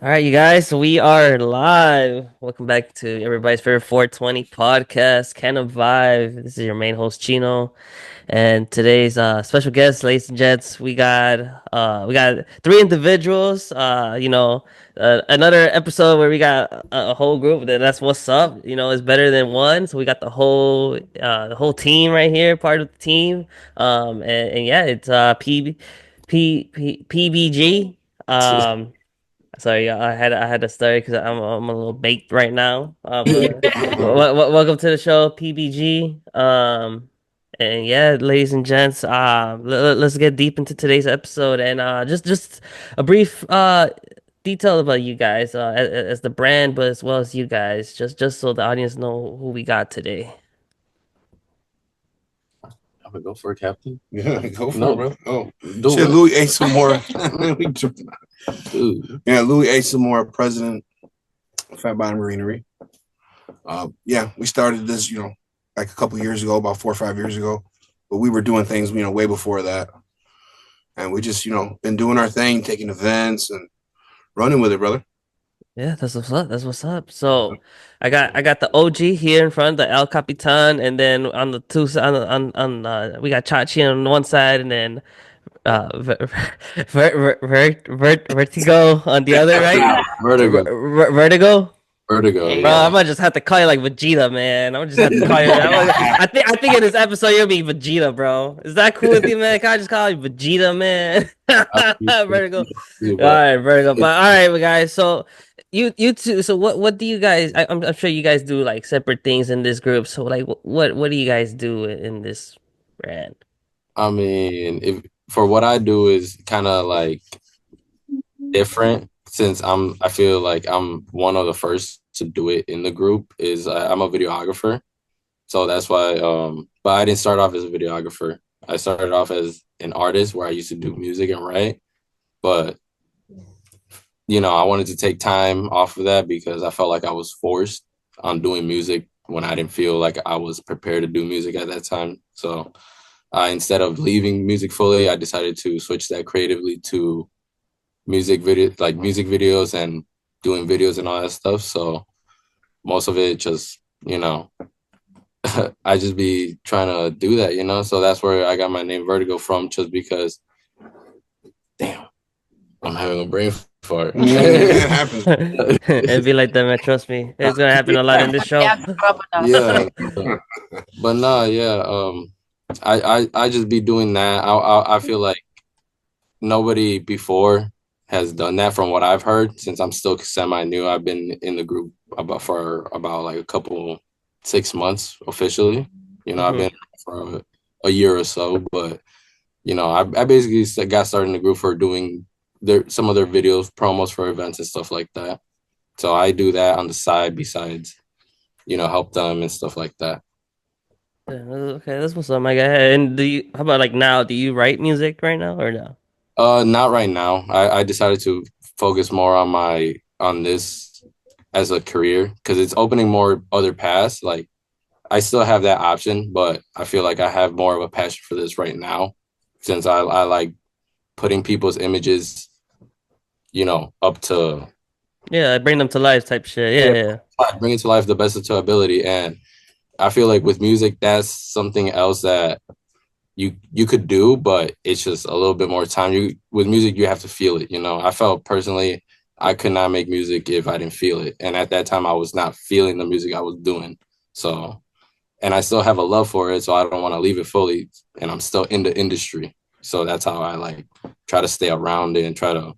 All right, you guys, we are live. Welcome back to everybody's favorite 420 podcast, Canna Vibe. This is your main host, Chino. And today's special guest, ladies and gents, we got three individuals. Another episode where we got a whole group. That's what's up. It's better than one. So we got the whole team right here, part of the team. And yeah, it's PBG. Sorry, I had to start because I'm a little baked right now. But welcome to the show, PBG. And yeah, ladies and gents, let's get deep into today's episode and just a brief detail about you guys as the brand, but as well as you guys, just so the audience know who we got today. I'm gonna go for it, Captain. Yeah, go for No. it, bro. Oh, Do shit, it. Louis ate some more. Dude. Yeah, Louis ate some more. President of Phat Bottom Greenery. Yeah, we started this, like a couple years ago, about 4 or 5 years ago. But we were doing things, way before that. And we just, been doing our thing, taking events and running with it, brother. Yeah, that's what's up. That's what's up. So, I got the OG here in front, the El Capitan, and then on the two si- on we got Chachi on one side, and then Vertigo on the other, right? Vertigo. Vertigo. Vertigo. Bro, I Yeah. might just have to call you like Vegeta, man. I'm just have to call you. I think in this episode you'll be Vegeta, bro. Is that cool with you, man? Can I just call you Vegeta, man? Vertigo. All right, Vertigo. But all right, guys. So you two. So what do you guys? I'm sure you guys do like separate things in this group. So like, what do you guys do in this brand? I mean, if for what I do is kind of like different since I feel like I'm one of the first to do it in the group is I'm a videographer. So that's why but I didn't start off as a videographer. I started off as an artist where I used to do music and write. But I wanted to take time off of that because I felt like I was forced on doing music when I didn't feel like I was prepared to do music at that time. So instead of leaving music fully, I decided to switch that creatively to music videos and doing videos and all that stuff. So most of it just, I just be trying to do that. So that's where I got my name Vertigo from, just because, damn, I'm having a brain fart. It happens. It'd be like that, man. Trust me, it's gonna happen a lot in this show. Yeah. But no, yeah. I just be doing that. I feel like nobody before has done that from what I've heard, since I'm still semi new. I've been in the group for about like a couple 6 months officially. I've been for a year or so, but I basically got started in the group for doing some of their videos, promos for events and stuff like that. So I do that on the side besides, help them and stuff like that. Yeah, okay, that's what's up, my guy. And how about like now? Do you write music right now or no? Not right now. I decided to focus more on this as a career because it's opening more other paths. Like I still have that option, but I feel like I have more of a passion for this right now since I like putting people's images, up to Yeah, bring them to life type shit. Yeah. bring it to life the best of their ability. And I feel like with music, that's something else that you could do, but it's just a little bit more time. With music, you have to feel it. I felt personally I could not make music if I didn't feel it, and at that time I was not feeling the music I was doing. So, and I still have a love for it, so I don't want to leave it fully, and I'm still in the industry. So that's how I like try to stay around it and try to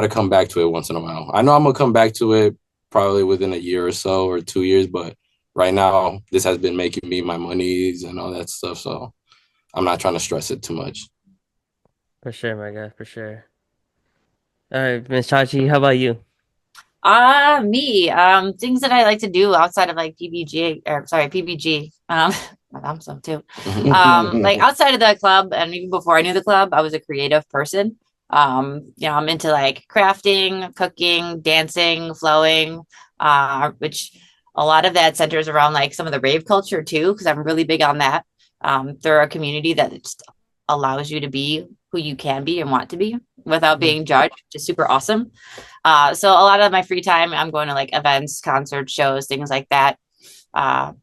come back to it once in a while. I know I'm gonna come back to it probably within a year or so or 2 years, but right now this has been making me my monies and all that stuff. So I'm not trying to stress it too much. For sure, my guy, for sure. All right, Miss Chachi, how about you? Me. Things that I like to do outside of like PBG, or sorry, PBG. My mom's some too. Like outside of the club, and even before I knew the club, I was a creative person. I'm into like crafting, cooking, dancing, flowing, which a lot of that centers around like some of the rave culture too, because I'm really big on that. They're a community that just allows you to be who you can be and want to be without being judged, which is super awesome. So a lot of my free time, I'm going to like events, concerts, shows, things like that,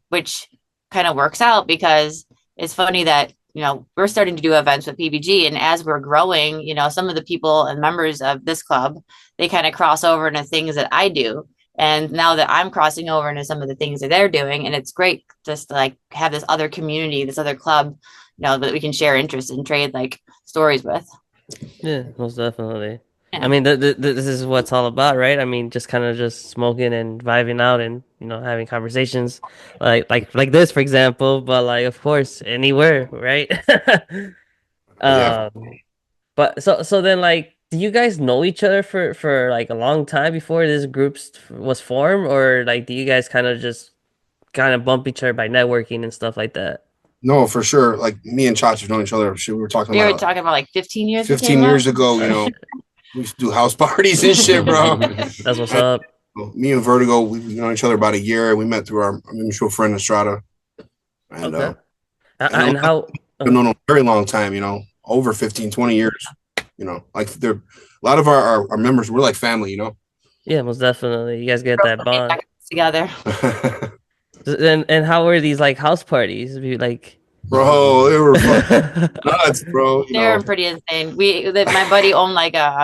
which kind of works out because it's funny that, we're starting to do events with PBG, and as we're growing, some of the people and members of this club, they kind of cross over into things that I do. And now that I'm crossing over into some of the things that they're doing, and it's great just to like have this other community, this other club, that we can share interests and trade like stories with. Yeah, most definitely. Yeah. I mean, this is what it's all about, right? I mean, just kind of just smoking and vibing out and, having conversations like this, for example, but like, of course, anywhere, right? Yeah. But so then like, do you guys know each other for like a long time before this group was formed, or like do you guys kind of bump each other by networking and stuff like that? No, for sure. Like me and Chach have known each other. Shit, we were talking We were about talking about like 15 years 15 years ago, we used to do house parties and shit, bro. That's what's up. Me and Vertigo, we've known each other about a year. We met through our mutual friend Estrada. And Okay. and And how? we've known a very long time, over 15, 20 years. Like they're a lot of our members, we're like family, Yeah, most definitely. You guys get that bond. Together. And how were these like house parties? Like, Bro, they were nuts, bro. They're pretty insane. My buddy owned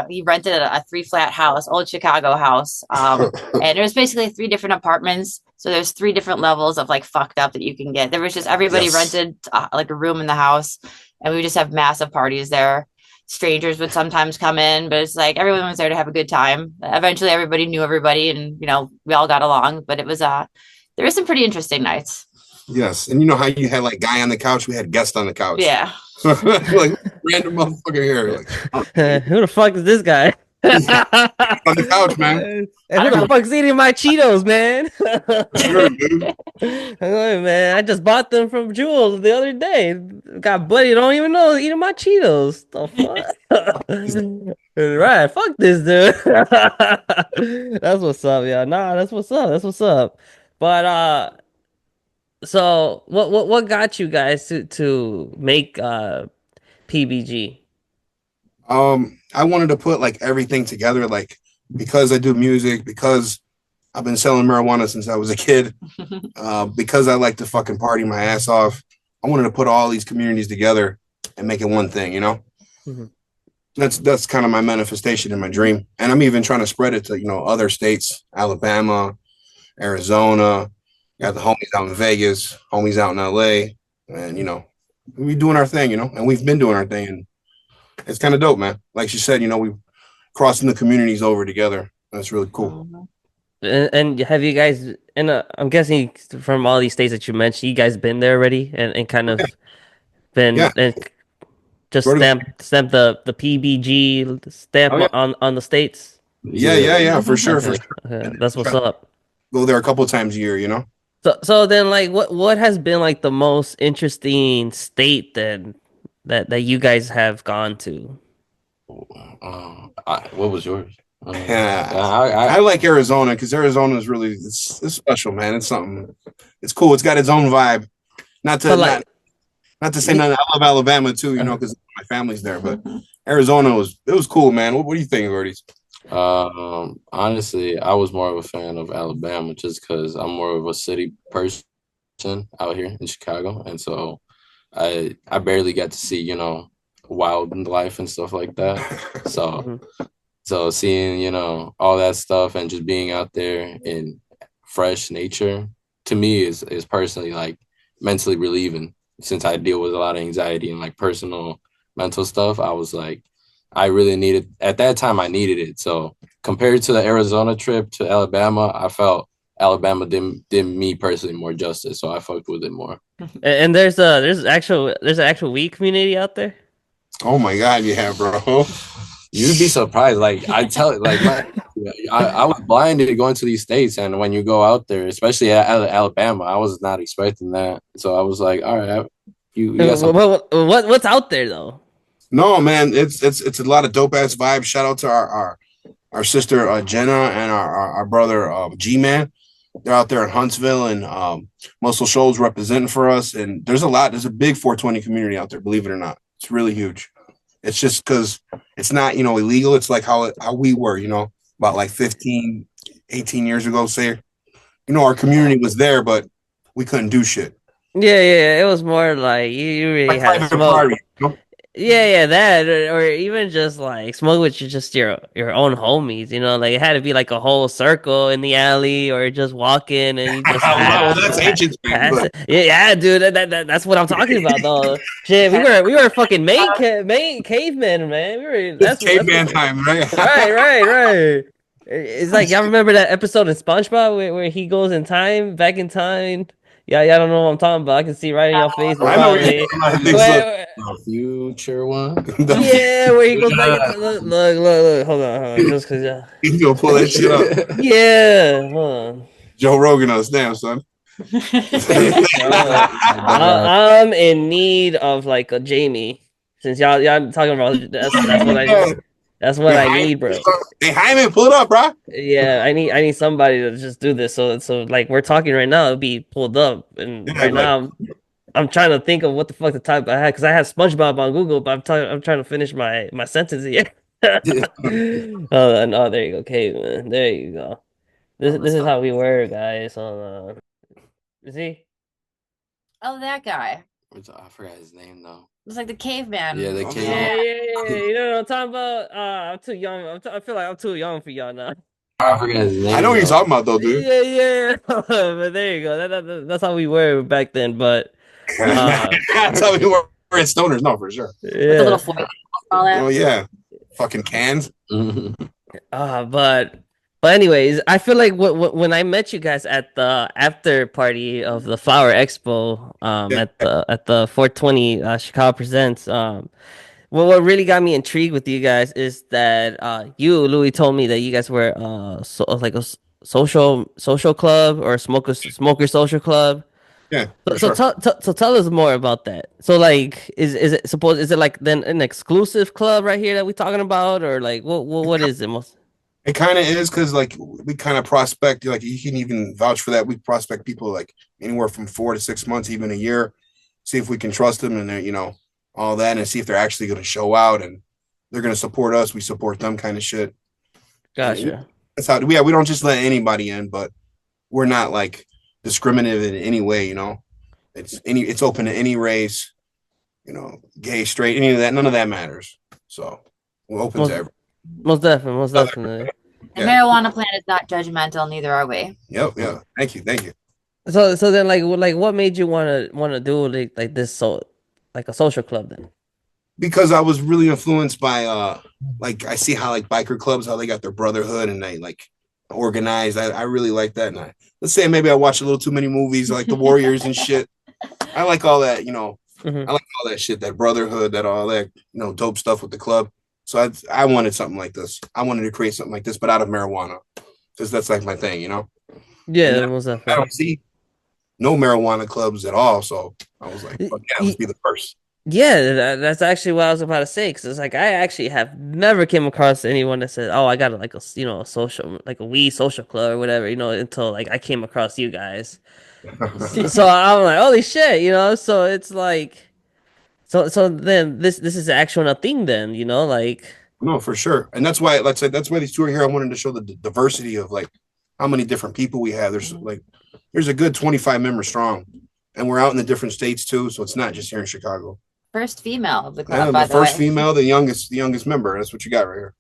he rented a 3-flat house, old Chicago house. And there's basically 3 different apartments. So there's 3 different levels of like fucked up that you can get. There was just everybody rented like a room in the house, and we just have massive parties there. Strangers would sometimes come in, but it's like everyone was there to have a good time. Eventually everybody knew everybody, and we all got along, but it was there were some pretty interesting nights. Yes. And you know how you had like guy on the couch? We had guest on the couch. Yeah. Like random motherfucker here. Like, who the fuck is this guy? on the couch, man. And who the fuck's eating my Cheetos, man? Sure, dude. Hey, man, I just bought them from Jules the other day. Got buddy, don't even know eating my Cheetos. The fuck? Right, fuck this dude. That's what's up, yeah. Nah, that's what's up. That's what's up. But so what got you guys to make PBG? I wanted to put like everything together, like because I do music, because I've been selling marijuana since I was a kid, because I like to fucking party my ass off. I wanted to put all these communities together and make it one thing, Mm-hmm. That's kind of my manifestation and my dream. And I'm even trying to spread it to, other states, Alabama, Arizona, got the homies out in Vegas, homies out in LA, and we doing our thing, and we've been doing our thing, and it's kind of dope, man. Like she said, we're crossing the communities over together. That's really cool. And have you guys, and I'm guessing from all these states that you mentioned, you guys been there already and kind of been and just stamp the PBG stamp on the states. Yeah, for sure. That's what's up. Go there a couple of times a year, So then, like, what has been like the most interesting state that you guys have gone to? What was yours? I like Arizona because Arizona is really it's special, man. It's something. It's cool. It's got its own vibe. Not to say nothing. I love Alabama too, because my family's there. But Arizona was cool, man. What do you think, Gordy's? Honestly, I was more of a fan of Alabama just because I'm more of a city person out here in Chicago, and so I barely got to see wildlife and stuff like that. So seeing all that stuff and just being out there in fresh nature to me is personally like mentally relieving. Since I deal with a lot of anxiety and like personal mental stuff, I was like, I really needed at that time. I needed it. So compared to the Arizona trip to Alabama, I felt Alabama did me personally more justice. So I fucked with it more. And there's an actual weed community out there. Oh my god, yeah, bro. You'd be surprised. Like I was blinded going to these states, and when you go out there, especially at Alabama, I was not expecting that. So I was like, all right, you got some. What's out there though? No, man, it's a lot of dope ass vibes. Shout out to our sister Jenna and our brother G-Man. They're out there in Huntsville and Muscle Shoals representing for us. And there's a big 420 community out there, believe it or not. It's really huge. It's just because it's not, illegal. It's like how we were, about like 15, 18 years ago, say, our community was there, but we couldn't do shit. Yeah. It was more like you really Like had to private smoke. party, Yeah, that, or even just like smoke with just your own homies, like it had to be like a whole circle in the alley, or just walk in and you just Well, that's ancient times, pass but it. Yeah, dude, that's what I'm talking about, though. Shit, we were fucking main cavemen, man. it's That's caveman time, right? right. It's like y'all remember that episode in SpongeBob where he goes in time, back in time. Yeah, y'all don't know what I'm talking about. I can see right in your faces, I know what you're probably. talking about. Big Slick. Where, Future one. yeah, where he goes back in time. Look. Hold on. Just cause, yeah. He's gonna pull that shit up. Yeah, hold on. Joe Rogan on damn son. I'm in need of like a Jamie. Since y'all talking about that's what I need, bro. Hey, Hyman, pull it up, bro. Yeah, I need somebody to just do this. So like we're talking right now, it'll be pulled up, and Yeah, right like, now I'm trying to think of what the fuck the type I had because I had SpongeBob on Google, but I'm trying to finish my sentence here. Oh, there you go, caveman. There you go. This is how we were, guys. Hold on. Is he? Oh, that guy. I forgot his name though. It's like the caveman. Yeah, the Oh, caveman. Yeah. You know what I'm talking about? I'm too young. I feel like I'm too young for y'all now. I forgot his name. I know what you're though. talking about, though, dude. Yeah. But there you go. That's how we were back then. But Tell me we're at Stoners, no, for sure. With the little yeah. foil. All that. Oh yeah, fucking cans. But anyways, I feel like when I met you guys at the after party of the Flower Expo, Yeah, at the 420 Chicago Presents, well, what really got me intrigued with you guys is that you, Louis, told me that you guys were like a social club or smoker social club. yeah, So, for so sure. tell us more about that. So like, is it like then an exclusive club right here that we talking about, or like what is it most? It kind of is because like we kind of prospect, like you can even vouch for that. We prospect people like anywhere from 4 to 6 months, even a year, see if we can trust them and they're, all that, and see if they're actually going to show out and they're going to support us. We support them, kind of shit. And Gotcha. that's how. Yeah, we don't just let anybody in, but we're not like discriminative in any way. It's open to any race. Gay, straight, any of that. None of that matters. So we're open to Most everything. most definitely. And Yeah. marijuana plant is not judgmental, neither are we. Yep. Yeah. Thank you. So then like what made you wanna do like this like a social club then? Because I was really influenced by like I see how like biker clubs how they got their brotherhood and they like organized. I really like that. And let's say maybe I watch a little too many movies like the Warriors and shit. I like all that. Mhm. I like all that shit, that brotherhood, that all that dope stuff with the club. So I wanted something like this. I wanted to create something like this, but out of marijuana, because that's like my thing. And Yeah, most I definitely. don't see no marijuana clubs at all. So I was like, fuck yeah, let's Y- be the first. Yeah, that's actually what I was about to say. Because it's like I actually have never came across anyone that said, "Oh, I got like a social like a weed social club or whatever," until like I came across you guys. So I'm like, "Holy shit!" So it's like, so then this is actually a thing then, like. No, for sure. And that's why, let's say, that's why these two are here. I wanted to show the diversity of like how many different people we have. There's a good 25 members strong, and we're out in the different states too. So it's not just here in Chicago. First female of the I club, am by the the first way. female, the youngest member. That's what you got right here.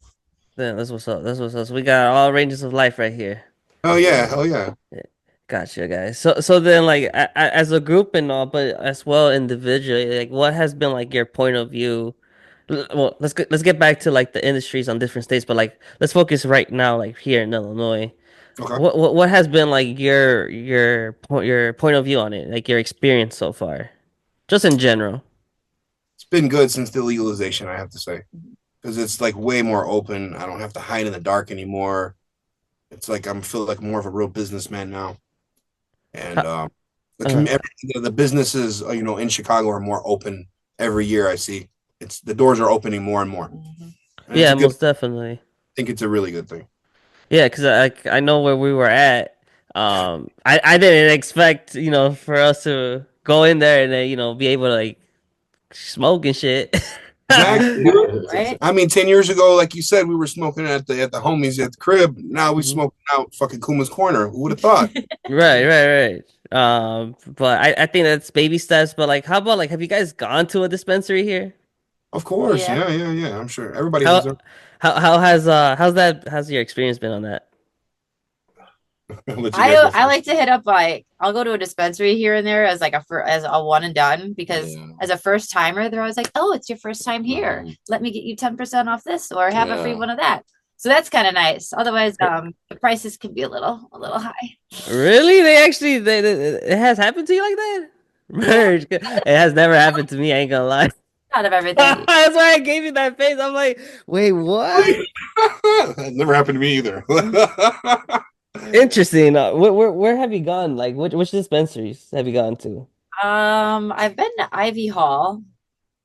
Then that's what's up. That's what's up. So we got all ranges of life right here. Oh yeah, hell yeah. Gotcha, guys. So then, like, as a group and all, but as well individually, like, what has been like your point of view? Well, let's get back to like the industries on different states, but like, let's focus right now, like here in Illinois. Okay. What has been like your point of view on it, like your experience so far, just in general? It's been good since the legalization, I have to say, because it's like way more open. I don't have to hide in the dark anymore. It's like I'm feel like more of a real businessman now, and How, every, the businesses in Chicago are more open every year. I see the doors are opening more and more. Mhm. And it's yeah, a good. most definitely. I think it's a really good thing. Yeah, because I know where we were at. I didn't expect for us to go in there and then be able to like smoking shit. Exactly. Right? I mean, 10 years ago, like you said, we were smoking at the homies at the crib. Now we smoking out fucking Kuma's Corner. Who would have thought? Right. But I think that's baby steps. But like, how about like, have you guys gone to a dispensary here? Of course, Yeah. yeah. I'm sure everybody has How their. how's your experience been on that? I'll let you guys go I first. like to hit up like I'll go to a dispensary here and there as like as a one and done because Yeah. as a first timer they're always like, oh, it's your first time here. Let me get you 10% off this or have a free Yeah. one of that. So that's kind of nice. Otherwise, the prices can be a little high. Really? It has happened to you like that? Yeah, Merge. It has never happened to me. I ain't gonna lie. out of everything. That's why I gave you that face. I'm like, wait, what? That never happened to me either. Interesting. Where have you gone? Like, which dispensaries have you gone to? I've been to Ivy Hall.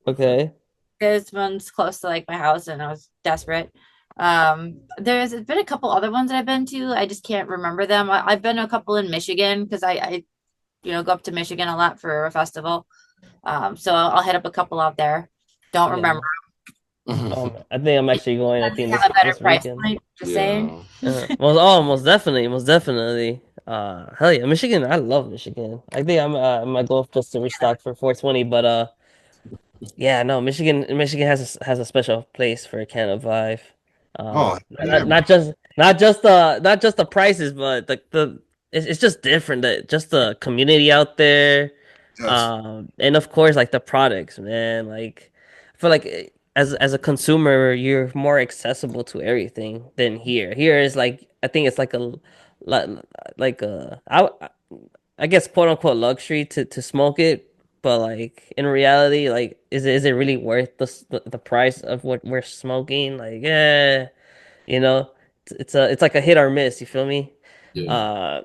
Okay. This one's close to like my house, and I was desperate. There's been a couple other ones that I've been to. I just can't remember them. I've been to a couple in Michigan because I go up to Michigan a lot for a festival. So I'll hit up a couple out there. Don't remember. Yeah. I think I'm actually going. I They think have a better this price weekend. point. Just saying. Most definitely, most definitely. Hell yeah, Michigan. I love Michigan. I think I might go just to restock for 420, but yeah, no, Michigan has a special place for Canna Vibe. Oh yeah, Not just the prices, but it's just different. Just the community out there, yes, and of course like the products, man. Like I feel like as a consumer, you're more accessible to everything than here. Here is like I think it's like like like a I guess quote unquote luxury to smoke it, but like in reality, like is it really worth the price of what we're smoking? Like, yeah, you know, it's like a hit or miss. You feel me? Yeah. Uh,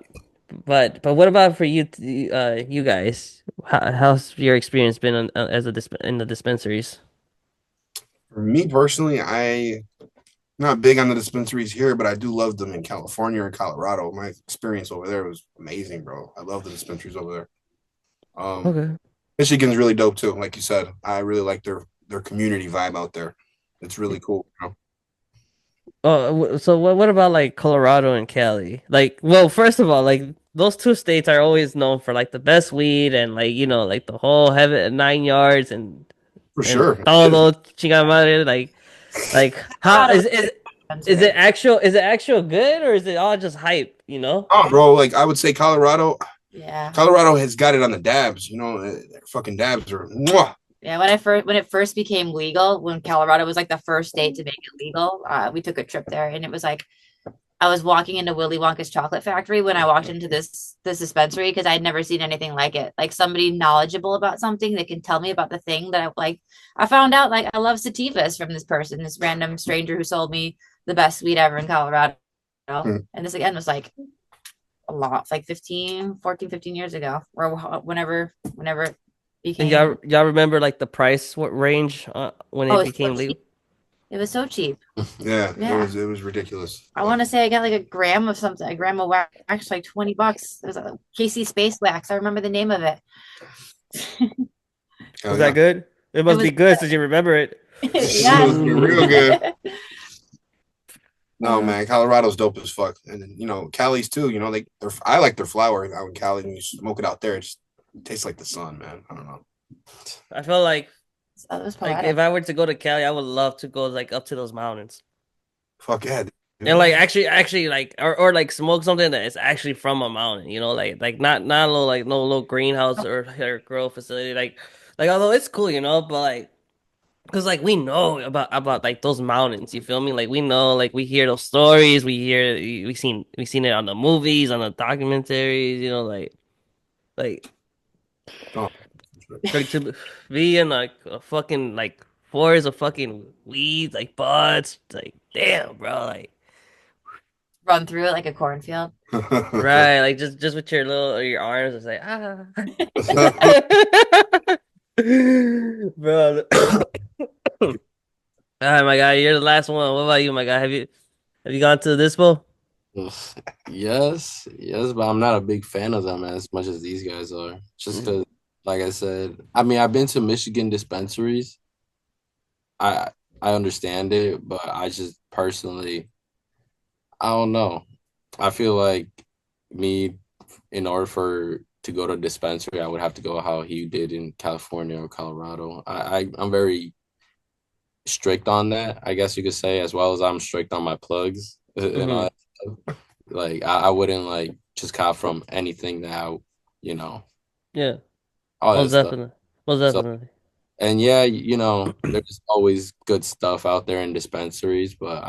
but what about for you, you guys? How's your experience been as in the dispensaries? for me personally, I not big on the dispensaries here, but I do love them in California or Colorado. My experience over there was amazing, bro. I love the dispensaries over there. Um, Okay. Michigan's really dope too. Like you said, I really like their community vibe out there. It's really cool. Oh, so what about like Colorado and Cali? Like, well, first of all, like those two states are always known for like the best weed and like like the whole heaven 9 yards For and sure. todo chingada madre. Like how Colorado is it dispensary. actual good or is it all just hype? You know? Oh, bro, like I would say Colorado. Yeah. Colorado has got it on the dabs. Their fucking dabs are. Mwah. Yeah, when it first became legal, when Colorado was like the first state to make it legal, we took a trip there, and it was like I was walking into Willy Wonka's chocolate factory when I walked into this dispensary because I'd never seen anything like it. Like somebody knowledgeable about something that can tell me about the thing that I like. I found out like I love sativas from this person, this random stranger who sold me the best weed ever in Colorado. Hmm. And this again was like a lot, like 15 years ago, or whenever it And became. y'all remember like the price what range when Oh, it it's so became cheap. legal? It was so cheap. Yeah, Yeah. it was ridiculous. I want to say I got like a gram of something, a gram of wax, like $20. It was a KC Space Wax. I remember the name of it. Hell Was that yeah. good? It It must was, be good since you remember it. yes. Real good. No, Uh, man, Colorado's dope as fuck, and then, Cali's too. I like their flower out in Cali. When you smoke it out there, it just tastes like the sun, man. I don't know. I felt So it was like poetic. if I were to go to Cali, I would love to go like up to those mountains Fuck yeah, and dude. like actually like or like smoke something that is actually from a mountain. Like not a little like no little greenhouse or grow facility. Like although it's cool, but like. Cause like we know about like those mountains, you feel me? Like we know, like we hear those stories, we seen it on the movies, on the documentaries, like Oh, like to be in like a fucking like forest of fucking weeds, like buds, like damn, bro, like Run through it like a cornfield. right, like just with your arms, it's like bro. All right, my guy, you're the last one. What about you, my guy? Have you gone to the dispo? Yes, but I'm not a big fan of them as much as these guys are. Just because like I said, I mean, I've been to Michigan dispensaries. I I understand it, but I just personally, I don't know. I feel like me, in order for to go to a dispensary, I would have to go how he did in California or Colorado. I'm very strict on that, I guess you could say, as well as I'm strict on my plugs and all Hmm. that stuff. Like I wouldn't like just cop from anything that Yeah, all that most stuff. definitely, most So definitely. and yeah, there's always good stuff out there in dispensaries, but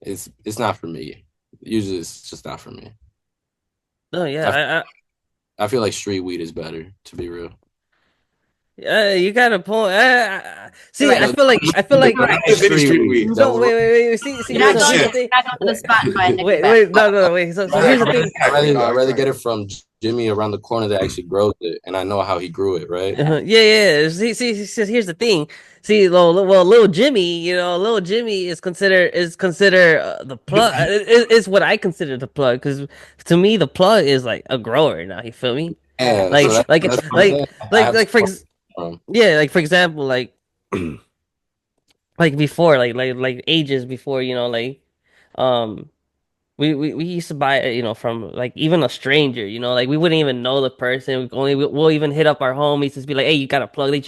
it's not for me. Usually it's just not for me. No, I yeah, I feel like street weed is better, to be real. you got a point. See, Right. I No, feel like You're right. the Maybe street street weed. weed. no, wait. See, You're see. not So going here's to the Shit. thing. the spot and buy a Wait, nickelback. wait, no, wait. So here's the thing. I'd rather Right. get it from Jimmy around the corner that actually grows it, and I know how he grew it, right? Yeah. See, here's the thing. See, well, little Jimmy, little Jimmy is considered the plug. Is what I consider the plug because to me the plug is like a grower now. You feel me? Yeah, so Like, that's like, that's what I'm saying. like, I like, have like for support ex from. yeah, like for example, like before, like ages before, um. We used to buy it, from like even a stranger, like we wouldn't even know the person. We'll even hit up our homies to be like, hey, you got a plug that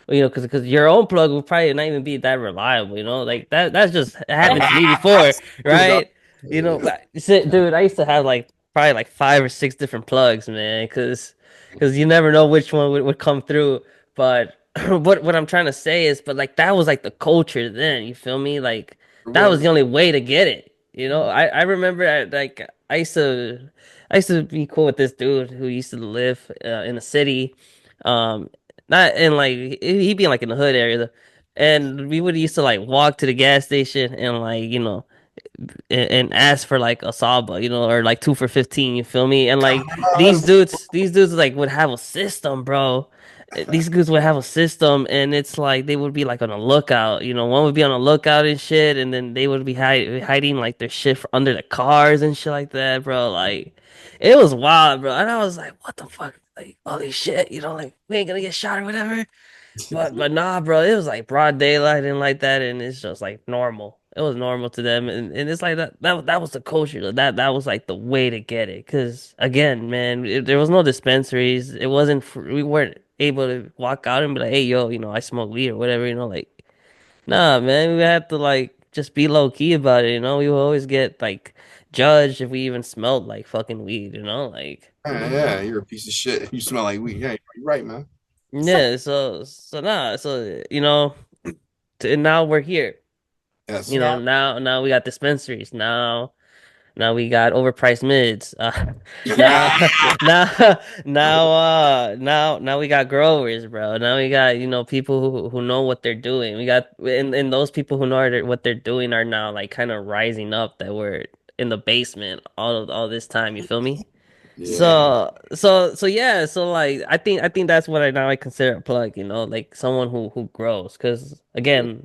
because your own plug will probably not even be that reliable, like that's just happened to me before, Stupid dog. right? Dude, I used to have like probably like 5 or 6 different plugs, man, because you never know which one would come through. But what I'm trying to say is, but like that was like the culture then, you feel me? Like It that was the was. only way to get it. I remember like I used to be cool with this dude who used to live in the city, um, not in like he'd be like in the hood area, and we would used to like walk to the gas station and like and ask for like a saba, or like 2 for 15. You feel me? And like these dudes like would have a system, bro. These dudes would have a system, and it's like they would be like on a lookout. One would be on a lookout and shit, and then they would be hiding like their shit under the cars and shit like that, bro. Like it was wild, bro. And I was like, what the fuck? Like holy shit, like we ain't gonna get shot or whatever. But nah, bro, it was like broad daylight and like that, and it's just like normal. It was normal to them, and it's like that was the culture. That was like the way to get it. Cause again, man, there was no dispensaries. It wasn't. We weren't able to walk out and be like, hey, yo, I smoke weed or whatever. Like nah, man, we had to like just be low key about it. We would always get like judged if we even smelled like fucking weed. Like. Yeah, you're a piece of shit. You smell like weed. Yeah, you're right, man. Yeah, so nah, so and now we're here. Yes. Yeah. Now we got dispensaries. Now we got overpriced mids. Now Yeah. now now we got growers, bro. Now we got people who know what they're doing. We got and those people who know what they're doing are now like kind of rising up that were in the basement all this time. You feel me? Yeah. So yeah, so like I think that's what I consider a plug, like someone who grows. Because again,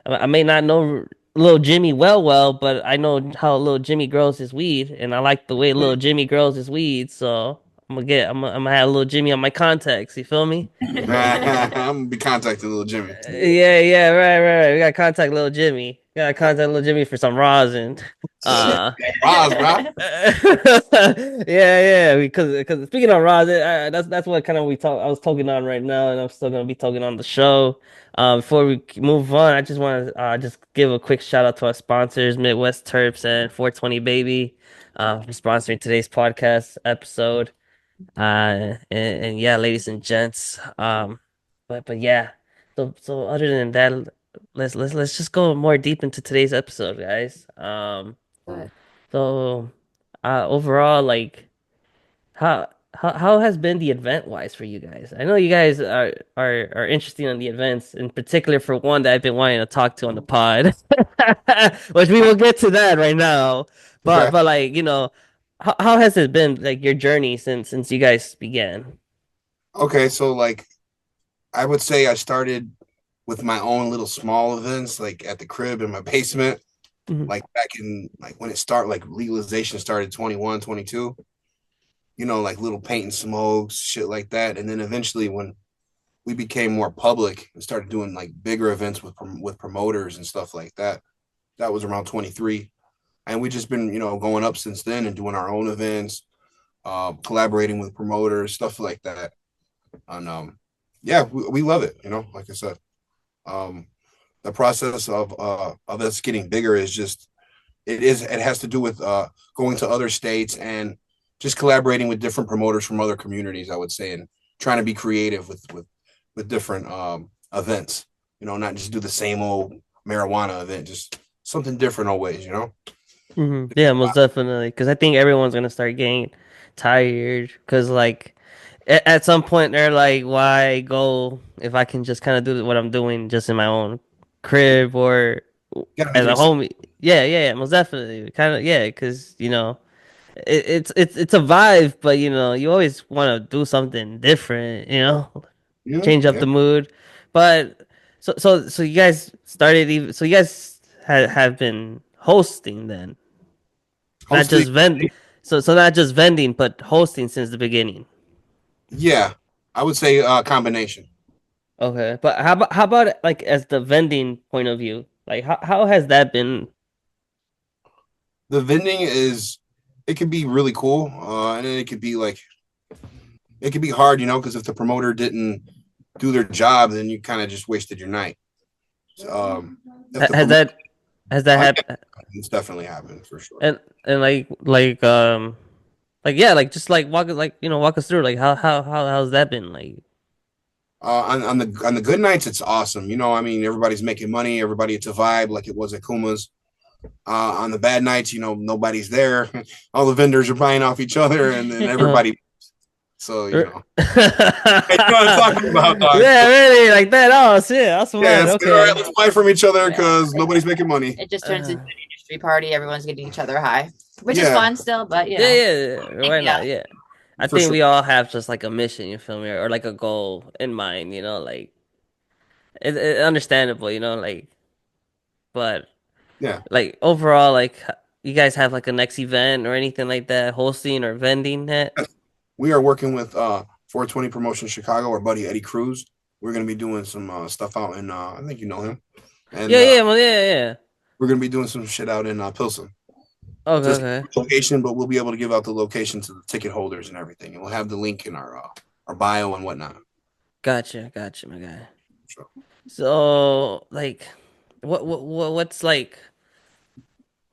I may not know little Jimmy well, but I know how little Jimmy grows his weed, and I like the way little Jimmy grows his weed. So I'm gonna have little Jimmy on my contacts. You feel me? I'm gonna be contacting little Jimmy. Yeah, right. We gotta contact little Jimmy. Gotta contact little Jimmy for some rosin. Shit. Uh Roz, bro. yeah, because speaking of Roz, that's what kind of I was talking on right now, and I'm still gonna be talking on the show. Before we move on, I just want to just give a quick shout out to our sponsors, Midwest Terps and 420 Baby, for sponsoring today's podcast episode. And yeah, ladies and gents, but yeah. So other than that, let's just go more deep into today's episode, guys. So, overall, like, how has been the event wise for you guys? I know you guys are interested in the events, in particular for one that I've been wanting to talk to on the pod, which we will get to that right now. But Okay. but like how has it been like your journey since you guys began? Okay. So like, I would say I started with my own little small events, like at the crib in my basement, Mhm. like back in like when it started, like legalization started 21, 22. like little paint and smokes, shit like that. And then eventually when we became more public and started doing like bigger events with promoters and stuff like that, that was around 23. And we just been, going up since then and doing our own events, collaborating with promoters, stuff like that. And yeah, we love it, like I said. The process of us getting bigger is just it has to do with going to other states and just collaborating with different promoters from other communities, I would say, and trying to be creative with different events, not just do the same old marijuana event, just something different always, Yeah, most definitely. Because I think everyone's gonna start getting tired. Because like at some point they're like, why go if I can just kind of do what I'm doing just in my own crib or Gotta as make a yourself. homie? Yeah, most definitely. Kind of, yeah. Because it's a vibe, but you always want to do something different. Change up Yeah, the mood. But so you guys started even. So you guys have been hosting then. Not hosting. just so not just vending, but hosting since the beginning. Yeah, I would say combination. Okay, but how about like as the vending point of view? Like how has that been? The vending it can be really cool, and then it could be hard, because if the promoter didn't do their job, then you kind of just wasted your night. If the Has promoter, that happened? it's definitely happened for sure. And like yeah, like just like walk us through like how's that been like? On the good nights, it's awesome. I mean, everybody's making money. Everybody, it's a vibe like it was at Kuma's. On the bad nights, nobody's there. All the vendors are buying off each other, and then Uh, everybody. So yeah, you know what I'm talking about, dog. really like that. Oh shit, that's Yeah, mad. it's all right. Okay. Let's buy from each other Yeah. because nobody's making money. It just turns into Uh, an industry party. Everyone's getting each other high, which is Yeah, fun still, but yeah. Why yeah. not? Yeah. I for think sure. we all have just like a mission, you feel me, or like a goal in mind, like it's understandable, like, but Yeah, like overall, like you guys have like a next event or anything like that, hosting or vending that? we are working with 420 Promotion Chicago. Our buddy Eddie Cruz. We're gonna be doing some stuff out in I think you know him, and Yeah, well, yeah. we're gonna be doing some shit out in Pilsen. Okay, Just okay. location, but we'll be able to give out the location to the ticket holders and everything, and we'll have the link in our bio and whatnot. Gotcha, my guy. So, So, like, what's like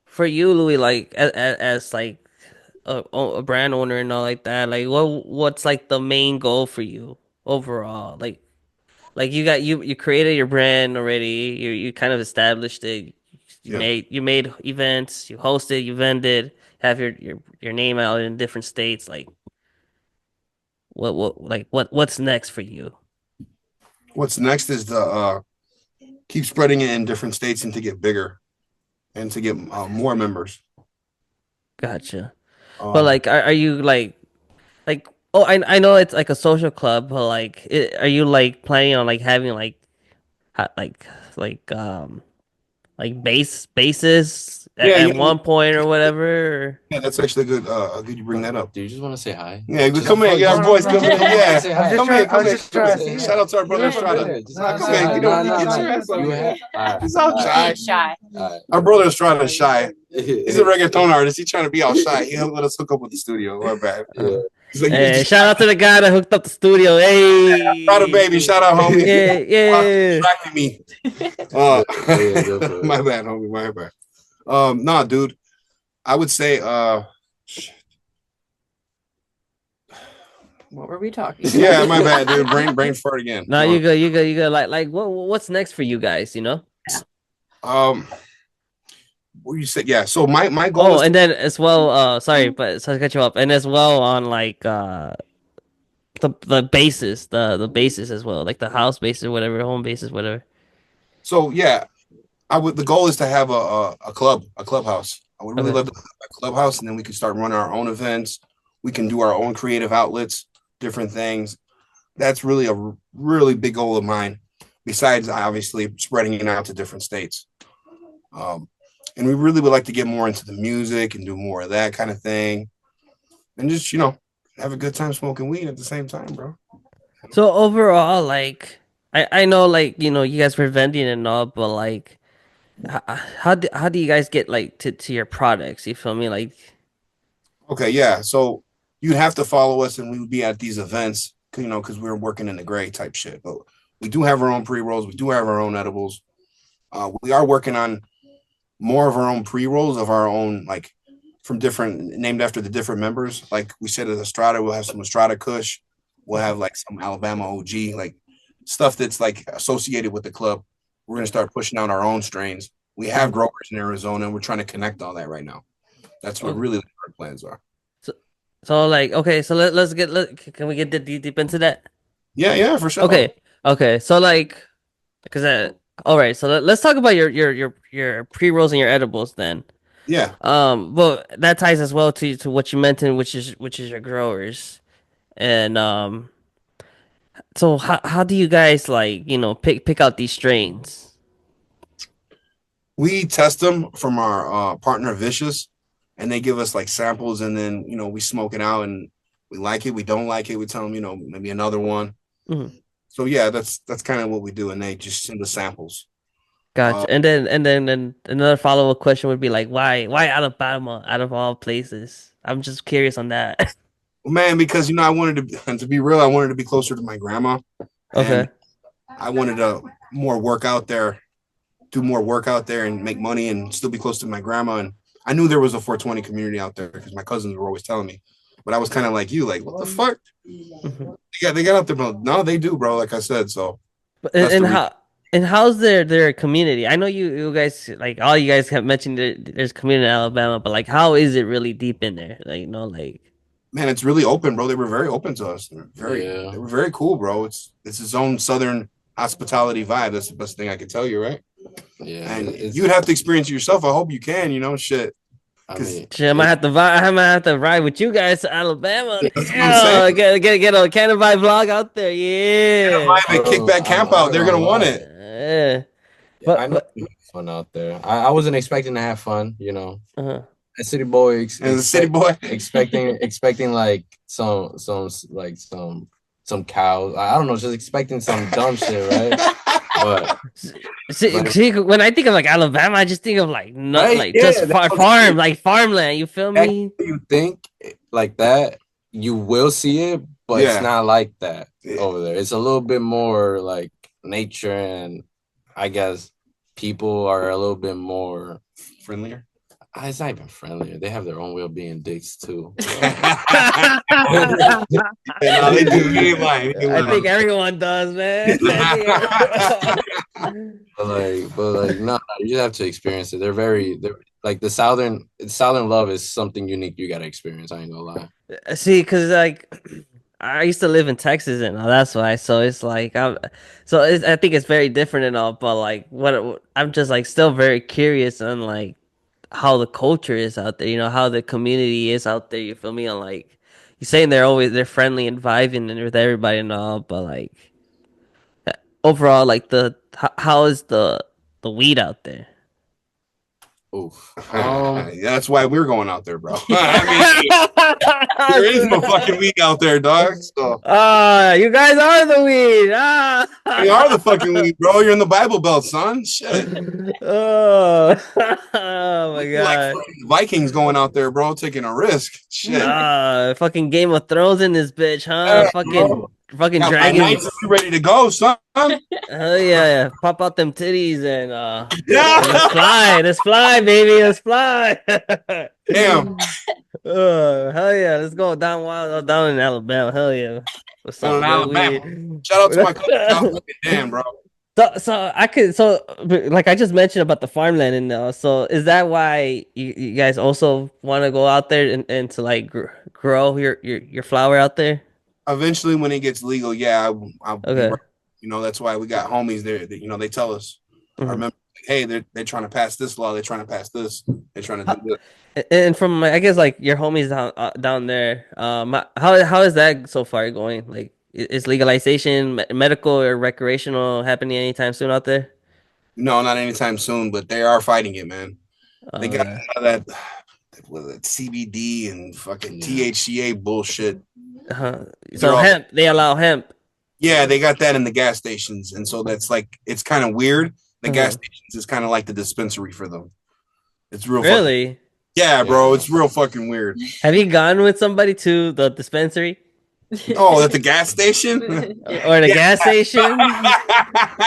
for you, Louis, like as like a brand owner and all like that, like what's like the main goal for you overall? Like you created your brand already. You kind of established it. yeah. You made events. You hosted. You vended. Have your name out in different states. Like what's next for you? What's next is to keep spreading it in different states and to get bigger and to get more members. Gotcha. But Um, like, are you like? Oh, I know it's like a social club, but like, are you like planning on like having like ha- like like bases yeah, at one point or whatever? yeah, that's actually good. Good you bring that up. Do you just want to say hi? Yeah, Just come here, fuck- get our boys coming in. Yeah, Say hi. come here, come here. trying to see Shout out to our brother Yeah, Estrada. just Nah, come say here, hi. you know, Nah, get nah, your ass nah. up You here. have- He's all shy. Shy. Alright. Our brother Estrada is shy. He's a reggaeton artist. He's trying to be all shy. He helped let us hook up with the studio. Our bad. Yeah. He's like, Hey, shout out to the guy that hooked up the studio. Estrada, Hey, baby. Shout out, homie. yeah. Distracting me. Go for it. My bad, homie. My bad. Nah, dude. I would say, What were we talking? yeah, my bad, dude. Brain fart again. No, you go. Like, what's next for you guys? Um, what you said? Yeah. So my goal Oh, is and then as well, sorry, but so I cut you up, and as well on like the bases, the bases as well, like the house bases, whatever, home bases, whatever. so yeah. I would. The goal is to have a clubhouse. I would really Okay. love to have a clubhouse, and then we can start running our own events. We can do our own creative outlets, different things. That's really a really big goal of mine. Besides, obviously, spreading it out to different states. And we really would like to get more into the music and do more of that kind of thing, and just have a good time smoking weed at the same time, bro. So overall, like, I know, like, you guys were vending and all, but like, how do you guys get like to your products? You feel me? Like, Okay, yeah. So you'd have to follow us, and we would be at these events, because we're working in the gray type shit. But we do have our own pre rolls. We do have our own edibles. We are working on more of our own pre rolls of our own, like from different, named after the different members. Like we said at Estrada, we'll have some Estrada Kush. We'll have like some Alabama OG, like stuff that's like associated with the club. We're gonna start pushing out our own strains. We have growers in Arizona, and we're trying to connect all that right now. That's what really our plans are. so, so like, okay, so can we get deep into that? Yeah, yeah, for sure. Okay, so like, because all right, so let's talk about your pre-rolls and your edibles then. Yeah. Well, that ties as well to what you mentioned, which is your growers. And so how do you guys like, pick out these strains? We test them from our partner Vicious, and they give us like samples, and then we smoke it out, and we like it, we don't like it, we tell them maybe another one. Mhm. So yeah, that's kind of what we do, and they just send the samples. Gotcha. And then another follow-up question would be like, why Alabama out of all places? I'm just curious on that. Man, because I wanted to be real, I wanted to be closer to my grandma, and Okay. I wanted to more work out there, do more work out there, and make money, and still be close to my grandma. And I knew there was a 420 community out there because my cousins were always telling me. But I was kind of like you, like, what the fuck? Mhm. Yeah, they got out there, bro. No, they do, bro. Like I said, so But that's the reason. and how's their community? I know you guys like all you guys have mentioned there's community in Alabama, but like how is it really deep in there? Like like Man, it's really open, bro. They were very open to us. Yeah. They were very cool, bro. It's its own southern hospitality vibe. That's the best thing I could tell you, right? Yeah. And you'd have to experience it yourself. I hope you can, shit. I Because mean, shit, I might have to ride with you guys to Alabama. that's what I'm saying. Yeah, get a Canna Vibe vlog out there. Yeah. Vibe and kickback camp I'm out. not They're gonna gonna want lie. it. Yeah. Yeah, I But know but you have fun out there. I wasn't expecting to have fun, uh A city boy As a city boy, expecting like some cows. I don't know, just expecting some dumb shit, right? But see, when I think of like Alabama, I just think of like not right, like just yeah, that's what I'm farm, saying. like farmland. You feel me? You think like that, you will see it, but it's yeah. not like that Yeah. over there. It's a little bit more like nature, and I guess people are a little bit more Friendlier. It's not even friendlier. They have their own way of being dicks too. No, they do. He ain't lying. He ain't I think lying. everyone does, man. but like no, you just have to experience it. They're like the southern love is something unique you gotta experience. I ain't gonna lie. See, because like I used to live in Texas and all, that's why. So it's like I think it's very different and all. But like, what I'm just like still very curious on like how the culture is out there. How the community is out there. You feel me? On like you saying they're friendly and vibing and with everybody and all, but like overall, like how is the weed out there? Oof. That's why we're going out there, bro. There is no fucking weed out there, dog. So Ah, you guys are the weed. we are the fucking weed, bro. You're in the Bible Belt, son. Shit. Oh, oh my Like god. fucking Vikings going out there, bro, taking a risk. Shit. Fucking Game of Thrones in this bitch, huh? Yeah, bro. Fucking Got my knights dragons. and we ready to go, son. Hell yeah. Pop out them titties and Yeah. let's fly, baby. Let's fly. Damn. Hell yeah. Let's go down in Alabama. Hell yeah. With Down some in good Alabama. weed. Shout out to my cousin. Damn, bro. Like I just mentioned about the farmland and so is that why you guys also want to go out there and to like grow your flower out there? Eventually, when it gets legal, yeah, I'll be Okay. right. That's why we got homies there that, they tell us. I Mhm. remember, like, hey, they're trying to pass this law. They're trying to pass this. They're trying to do this. And from I guess like your homies down there, how is that so far going? Like, is legalization, medical or recreational happening anytime soon out there? No, not anytime soon, but they are fighting it, man. They got Okay. a lot of that CBD and fucking Yeah. THCA bullshit. They're So all hemp, they allow hemp. yeah, they got that in the gas stations, and so that's like it's kind of weird. The gas Uh-huh. stations is kind of like the dispensary for them. It's real fucking Really? yeah, bro. Yeah. It's real fucking weird. Have you gone with somebody to the dispensary Oh, at the gas station? Yeah. or the Yeah. gas station?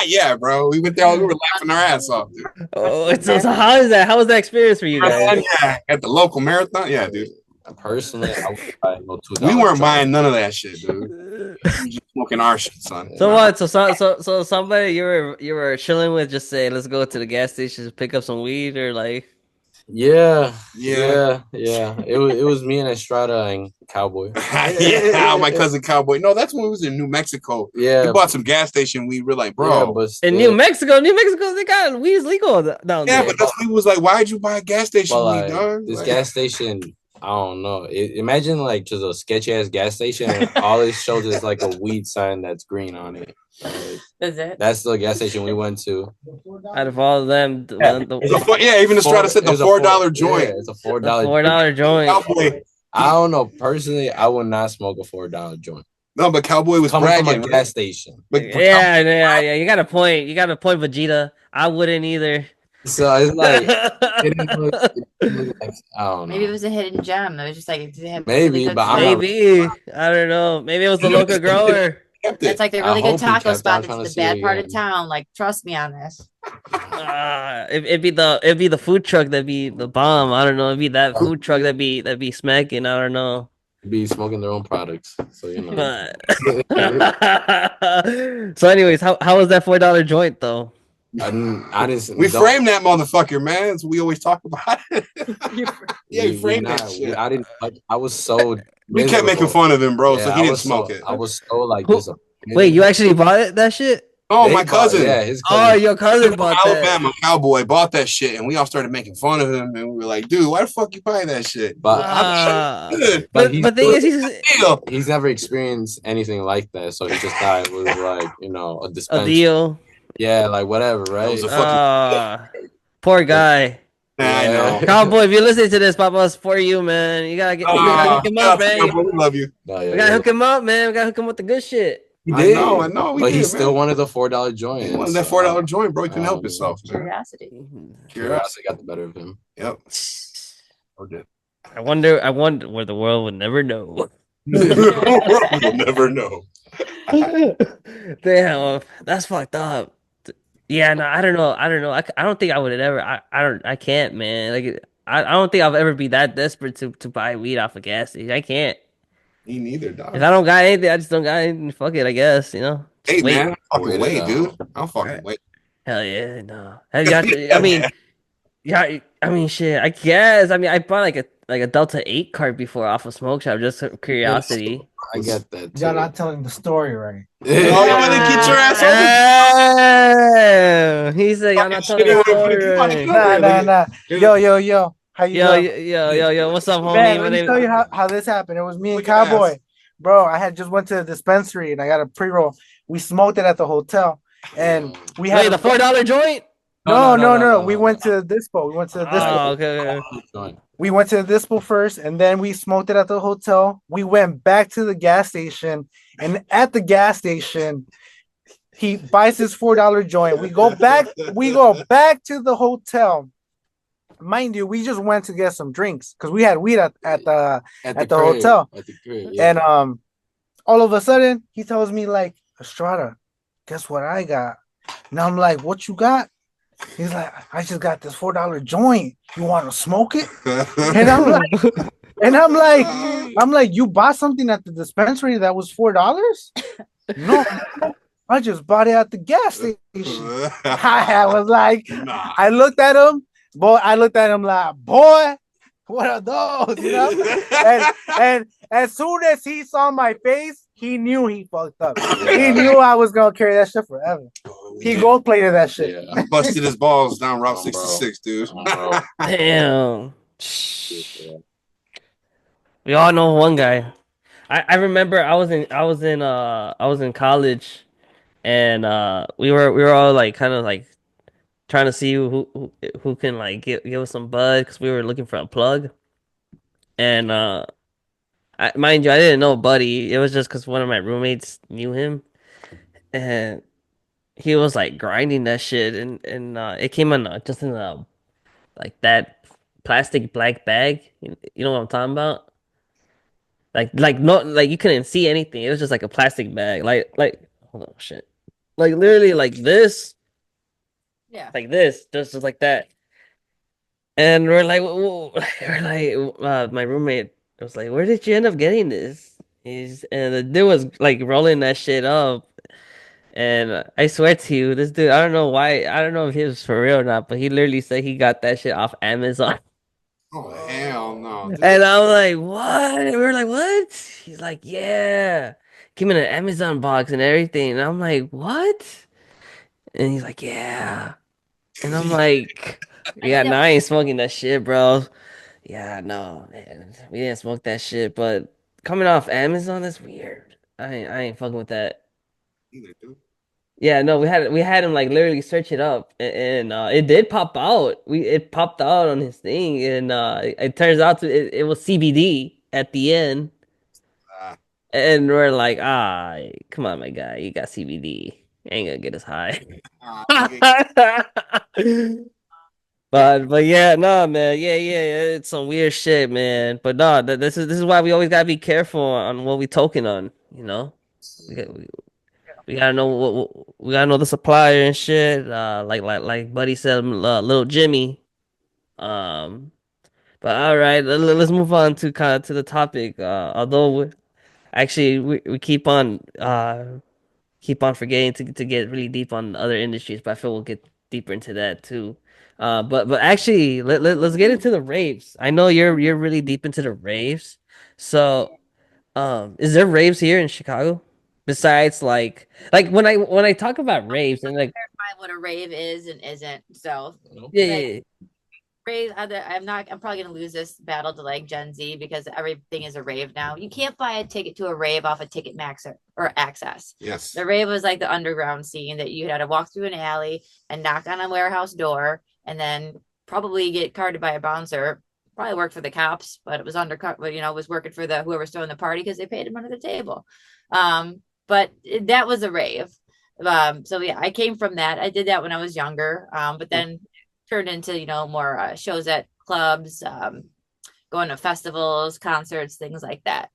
Yeah, bro. We went there. We were laughing our ass off, dude. Oh, so how is that? How was that experience for you guys? Marathon? Yeah, at the local marathon. Yeah, dude. Personally, I would buy no We $2 weren't joint. buying none of that shit, dude. We just smoking our shit, son. So what? So somebody you were chilling with just say, let's go to the gas station to pick up some weed or like. Yeah, Yeah. yeah. It was me and Estrada and Cowboy. Yeah, my cousin Cowboy. No, that's when we was in New Mexico. We Yeah, bought some gas station. We were like, yeah, bro. but In New still, Mexico, they got weed legal down Yeah, there. but that's we was like, why'd you buy a gas station but weed, like dog? this Like, gas station, I don't know. Imagine like just a sketchy ass gas station, and all it shows is like a weed sign that's green on it. Like, Is it? that's the gas station we went to. Out of all of them, yeah, even Estrada said the It's a $4 joint. Yeah, it's a the $4 $4 joint. Cowboy. I don't know. Personally, I would not smoke a $4 joint. No, but Cowboy was Coming from bragging. a Right? gas station. But Yeah. You got a point. You got a point, Vegeta. I wouldn't either. So it's like it didn't look like I don't know. Maybe it was a hidden gem. It was just like they have Maybe, really good but I'm stuff. not- Maybe I don't know. Maybe it was the local grower. kept It's it. like the I really good hope he taco kept spot on that's trying in to the see bad it part of again. town. Like, trust me on this. It'd be the food truck that'd be the bomb. I don't know. It'd be that food truck that'd be smacking. I don't know. Be smoking their own products. So you know. But so, anyways, how was that $4 joint though? I didn't We don't- framed that motherfucker, man. So we always talk about it. Yeah, we we framed not- that shit. I didn't I was so We kept making miserable. fun of him, bro. So Yeah, he I didn't was smoke so, it. I was so like Who- disappointed. Wait, you actually bought that shit? Oh, They my cousin. yeah, his Oh, cousin. your cousin bought that. Alabama Cowboy bought that shit, and we all started making fun of him. And we were like, "Dude, why the fuck you buying that shit?" But Ah. Good. But he's but thing is, Deal. he's never experienced anything like that, so he just thought it was like a a dispensary. deal. Yeah, like whatever, right? was a fucking- Poor guy. Nah, I know. Cowboy, if you're listening to this, Papa's for you, man. You gotta hook him up, man. Cowboy, we love you. No, yeah, We gotta hook him up, man. We gotta hook him with the good shit. He I did. know. We But did, he man. still wanted the $4 joint. He wanted that $4 joint, bro. He couldn't help himself. Man. Curiosity. Curiosity got the better of him. Yep. Or did. I wonder where the world would never know. We'll never know. Damn, that's fucked up. Yeah, no, I don't know. I don't think I would have ever. I can't, man. Like, I don't think I'll ever be that desperate to buy weed off a gas station. I can't. Me neither, dog. If I don't got anything, I just don't got anything. Fuck it, I guess. Just Hey, wait. man, I'll fucking Wait it wait, dude. out. I'll fucking Right. wait. Hell yeah, no. Have you got to, I mean, shit. I guess. I mean, I bought like a Delta 8 cart before off a smoke shop just for curiosity. I get that. Y'all Too. not telling the story right. Oh, you want to get your ass over? He said, "Y'all not telling the Fucking shit, story." everybody Nah. Yo. How you doing? Yo, what's up, homie? Man, My let me name. tell you how this happened. It was me and Look at Cowboy. ass. Bro, I had just went to the dispensary and I got a pre-roll. We smoked it at the hotel. And we had Wait, the $4 joint? No. We went to the dispo. We went to the dispo. Oh, okay. We went to the dispo first, and then we smoked it at the hotel. We went back to the gas station, and at the gas station, he buys his $4 joint. We go back to the hotel. Mind you, we just went to get some drinks because we had weed at the At the hotel. At the crib, yeah. and all of a sudden he tells me like, Estrada, guess what I got? Now I'm like, what you got? He's like, I just got this $4 joint. You want to smoke it? And I'm like, you bought something at the dispensary that was $4? No, I just bought it at the gas station. I was like, Nah. I looked at him like, boy, what are those? You know? and as soon as he saw my face, he knew he fucked up. He knew I was gonna carry that shit forever. He gold plated that shit. Yeah. Busted his balls down Route Oh, 66, dude. Bro. Damn. We all know one guy. I remember I was in college, and we were all like kind of like trying to see who can like give us some bud because we were looking for a plug, and I mind you, I didn't know Buddy. It was just because one of my roommates knew him, and he was like grinding that shit, and it came in just in a like that plastic black bag. You know what I'm talking about? Like not like you couldn't see anything. It was just like a plastic bag. Like hold on, shit. Like literally Yeah. like this, just like that. And we're like, whoa, we're like, my roommate was like, where did you end up getting this? And the dude was like rolling that shit up. And I swear to you, this dude, I don't know why, I don't know if he was for real or not, but he literally said he got that shit off Amazon. Oh hell no, And dude. I'm like, what? And we're like, what? He's like, yeah. Came in an Amazon box and everything. And I'm like, what? And he's like, yeah. And I'm like, I did yeah, that. no, I ain't smoking that shit, bro. Yeah, no, man. We didn't smoke that shit, but coming off Amazon, that's weird. I ain't fucking with that. Yeah, no, we had him like literally search it up, and it did pop out. It popped out on his thing, and it turns out it was CBD at the end, Ah, and we're like, come on, my guy, you got CBD, ain't gonna get us high. nigga. But yeah, no, man, yeah, it's some weird shit, man. But no, this is why we always gotta be careful on what we token on, you know. We got we gotta know we gotta know the supplier and shit. Like Buddy said, little Jimmy. Um, but all right, let's move on to kind of to the topic. Although we keep on forgetting to get really deep on other industries, but I feel we'll get deeper into that too. But actually, let's get into the raves. I know you're really deep into the raves. So, is there raves here in Chicago? Besides like when I talk about raves and like Clarify what a rave is and isn't. So, yeah, like, yeah, rave, I'm probably gonna lose this battle to like Gen Z because everything is a rave now. You can't buy a ticket to a rave off of Ticketmaster or Access. Yes. The rave was like the underground scene that you had to walk through an alley and knock on a warehouse door and then probably get carded by a bouncer. Probably worked for the cops, but it was undercut, but was working for the whoever's throwing the party because they paid him under the table. But that was a rave. So yeah, I came from that. I did that when I was younger. But then turned into more shows at clubs, going to festivals, concerts, things like that,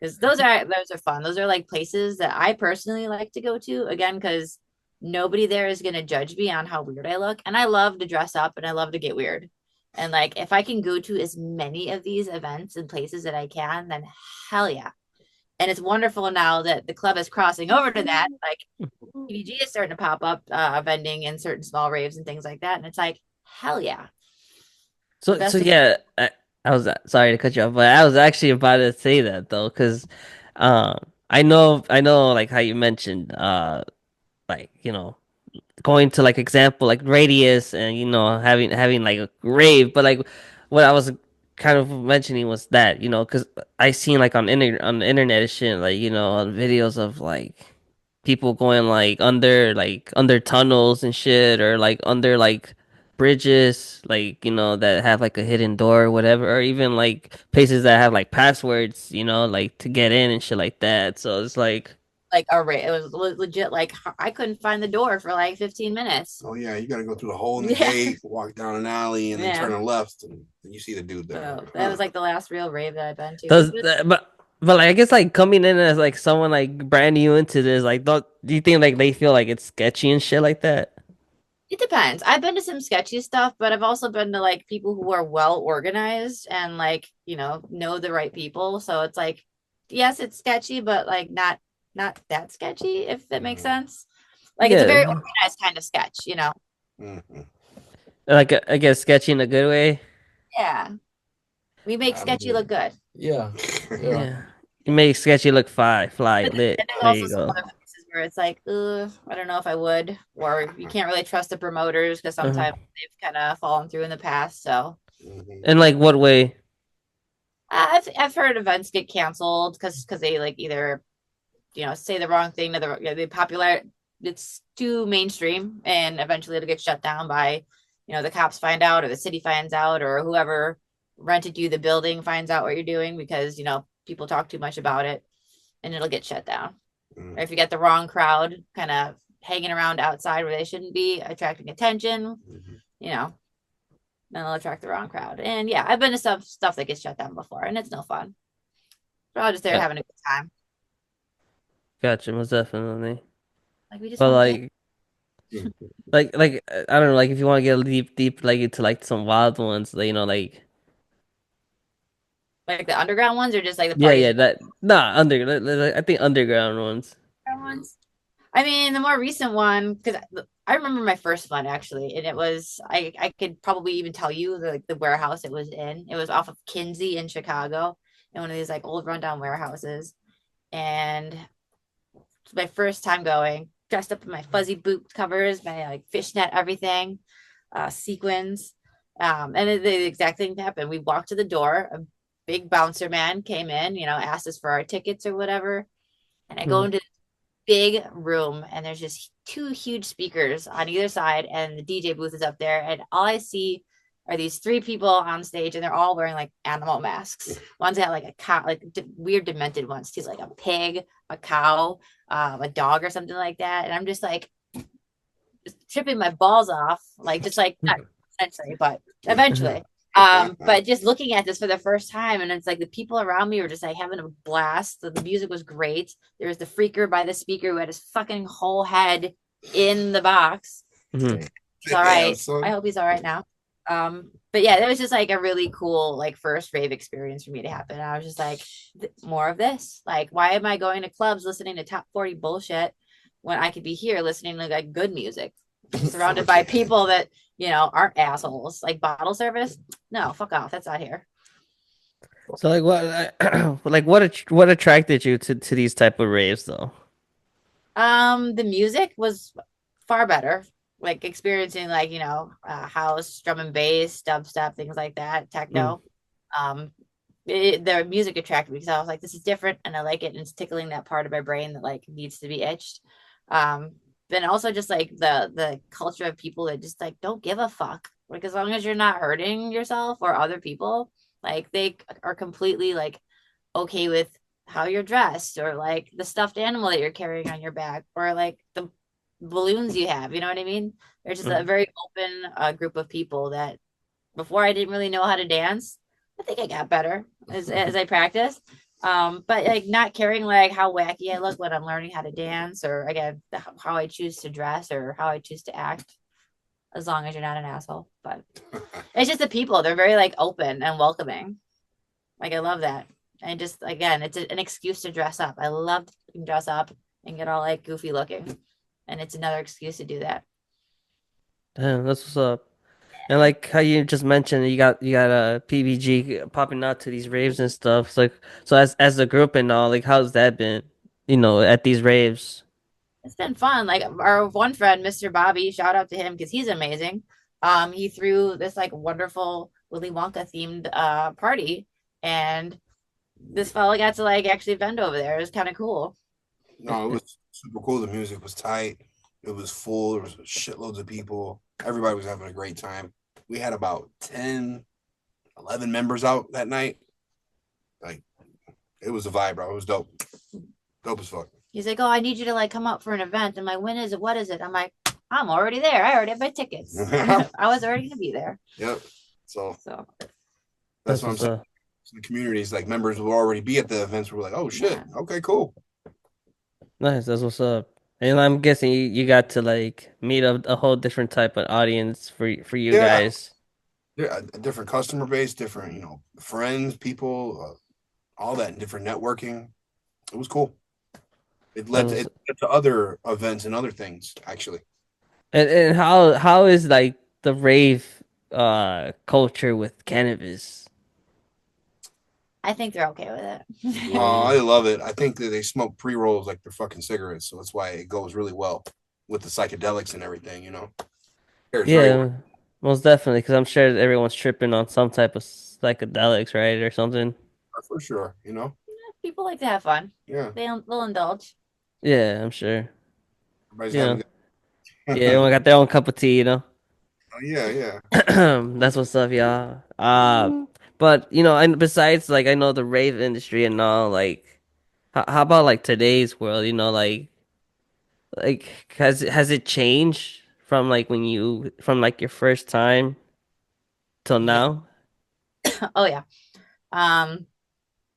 because those are fun. Those are like places that I personally like to go to, again, because nobody there is going to judge me on how weird I look, and I love to dress up and I love to get weird, and like if I can go to as many of these events and places that I can, then hell yeah. And it's wonderful now that the club is crossing over to that. Like PBG is starting to pop up vending in certain small raves and things like that. And it's like, hell yeah. The So best thing. yeah, I was sorry to cut you off, but I was actually about to say that though, because I know like how you mentioned like going to like example like radius and having like a rave, but like what I was kind of mentioning was that because I seen like on the internet and shit, like on videos of like people going like under tunnels and shit, or like under like bridges, like that have like a hidden door or whatever, or even like places that have like passwords, like to get in and shit like that. So it's like Like a rave. It was legit. Like I couldn't find the door for like 15 minutes. Oh yeah, you got to go through the hole in the Yeah. gate, walk down an alley, and then Yeah. turn left, and you see the dude there. So that was like the last real rave that I've been to. does but like I guess like coming in as like someone like brand new into this, like do you think like they feel like it's sketchy and shit like that? It depends. I've been to some sketchy stuff, but I've also been to like people who are well organized and like, know the right people. So it's like, yes, it's sketchy, but like not that sketchy, if that makes sense. Like it's a very Yeah, organized kind of sketch. Mhm. like I guess sketchy in a good way. Yeah. We make sketchy look good. Yeah. Yeah. Yeah, you make sketchy look fly But lit. there's There also you some go. other places where it's like, I don't know if I would, or you can't really trust the promoters because Uh-huh. sometimes they've kind of fallen through in the past. So Mhm. In like what way? I've heard events get canceled because they like either say the wrong thing to the popular. It's too mainstream, and eventually it'll get shut down by the cops find out, or the city finds out, or whoever rented you the building finds out what you're doing because people talk too much about it, and it'll get shut down. Mm. Or if you get the wrong crowd kind of hanging around outside where they shouldn't be, attracting attention, you know, then they'll attract the wrong crowd. And yeah, I've been to stuff that gets shut down before, and it's no fun. We're all just there Yeah, having a good time. gotcha, most definitely. Like we just But want to dance. I don't know, like if you want to get deep, like into like some wild ones, like, like Like the underground ones, or just like the yeah, parties yeah, that nah I think underground ones. ones. I mean, the more recent one, because I remember my first one actually, and it was I could probably even tell you the warehouse it was in. It was off of Kinsey in Chicago, in one of these like old rundown warehouses. And it's my first time going, dressed up in my fuzzy boot covers, my like fishnet everything, sequins. The exact thing happened. We walked to the door. A big bouncer man came in, asked us for our tickets or whatever. And I go Mhm. into big room, and there's just two huge speakers on either side, and the DJ booth is up there, and all I see are these three people on stage, and they're all wearing like animal masks. One's got like a cow, like weird demented ones. He's like a pig, a cow, a dog, or something like that, and I'm just like tripping my balls off, like just like not essentially, but eventually. But just looking at this for the first time, and it's like the people around me were just like having a blast. The music was great. There was the freaker by the speaker who had his fucking whole head in the box. Mhm. He's all right. Son. I hope he's all right now. But yeah, that was just like a really cool like first rave experience for me to happen. I was just like, more of this. Like, why am I going to clubs listening to top 40 bullshit when I could be here listening to like good music, surrounded by people that aren't assholes? Like bottle service, no, fuck off. That's not here. So like what like what attracted you to these type of raves though? The music was far better. Like experiencing like house, drum and bass, dubstep, things like that, Mm. techno. Um, their music attracted me because I was like, this is different, and I like it, and it's tickling that part of my brain that like needs to be itched. Um, then also just like the culture of people that just like don't give a fuck. Like as long as you're not hurting yourself or other people, like they are completely like okay with how you're dressed, or like the stuffed animal that you're carrying on your back, or like the balloons you have. You know what I mean? They're just a Mm. very open group of people that before I didn't really know how to dance. I think I got better as I practiced. But like not caring like how wacky I look when I'm learning how to dance, or again how I choose to dress or how I choose to act, as long as you're not an asshole. But it's just the people; they're very like open and welcoming. Like I love that. And just again, it's an excuse to dress up. I love to dress up and get all like goofy looking, and it's another excuse to do that. Damn, that's what's up. And like how you just mentioned, you got a PBG popping out to these raves and stuff. So like, so as a group and all, like how's that been? At these raves. It's been fun. Like our one friend, Mr. Bobby, shout out to him because he's amazing. He threw this like wonderful Willy Wonka themed party, and this fella got to like actually vend over there. It was kind of cool. No, it was super cool. The music was tight. It was full. There was shitloads of people. Everybody was having a great time. We had about 10, 11 members out that night. Like, it was a vibe, bro. It was dope. Dope as fuck. He's like, "Oh, I need you to like come up for an event." I'm like, "When is it? What is it?" I'm like, "I'm already there. I already have my tickets. I was already gonna be there." Yep. So So that's That's what I'm what's saying. up. So the communities, like members will already be at the events. We're like, oh shit. yeah, Okay, cool. Nice, that's what's up. And I'm guessing you got to like meet a whole different type of audience for you Yeah. guys. Yeah, a different customer base, different, friends, people, all that, and different networking. It was cool. That's It led to other events and other things, actually. and how is like the rave culture with cannabis? I think they're okay with it. Oh, Mm. I love it. I think that they smoke pre-rolls like they're fucking cigarettes, so that's why it goes really well with the psychedelics and everything. It's very well. Yeah, most definitely, because I'm sure everyone's tripping on some type of psychedelics, right, or something. For sure. People like to have fun. Yeah. They'll indulge. Yeah, I'm sure. Everybody's You having know, good. yeah, everyone got their own cup of tea. Oh, yeah, yeah. That's what's up, y'all. But and besides, like, I know the rave industry and all, like, how about like today's world? Like, has it changed from like from like your first time till Yeah. now? Oh yeah. Um,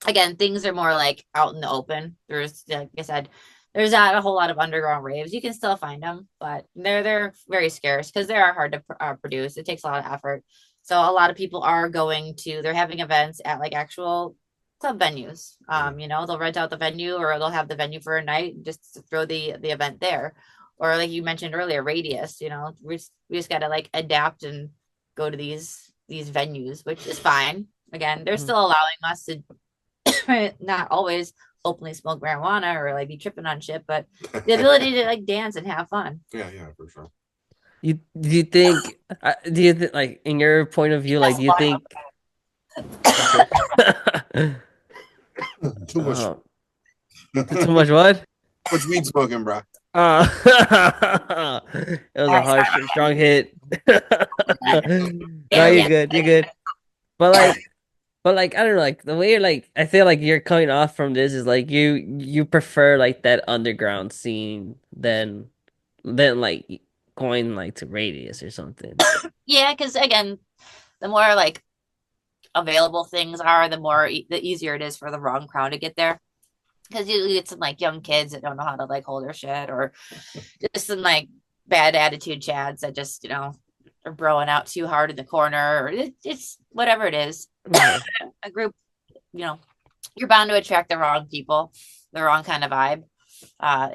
Again, things are more like out in the open. There's, like I said, there's not a whole lot of underground raves. You can still find them, but they're very scarce because they are hard to produce. It takes a lot of effort. So a lot of people are they're having events at like actual club venues. They'll rent out the venue or they'll have the venue for a night and just throw the event there. Or like you mentioned earlier, radius. We just got to like adapt and go to these venues, which is fine. Again, they're Mhm. still allowing us to not always openly smoke marijuana or like be tripping on shit, but the ability to like dance and have fun. Yeah, for sure. Do you think, like, in your point of view, like, do you think Too much, oh, too much what? much weed smoking, bro. Uh, it was a harsh, strong hit. No, you're Arrogant. good. You're good. But like I don't know, like the way you're like, I feel like you're coming off from this is like you prefer like that underground scene than like going like to Radius or something. Yeah, because again, the more like available things are, the easier it is for the wrong crowd to get there. Because you get some like young kids that don't know how to like hold their shit, or just some like bad attitude chads that just are broing out too hard in the corner, or it's whatever it is. Mhm. A group, you know, you're bound to attract the wrong people, the wrong kind of vibe.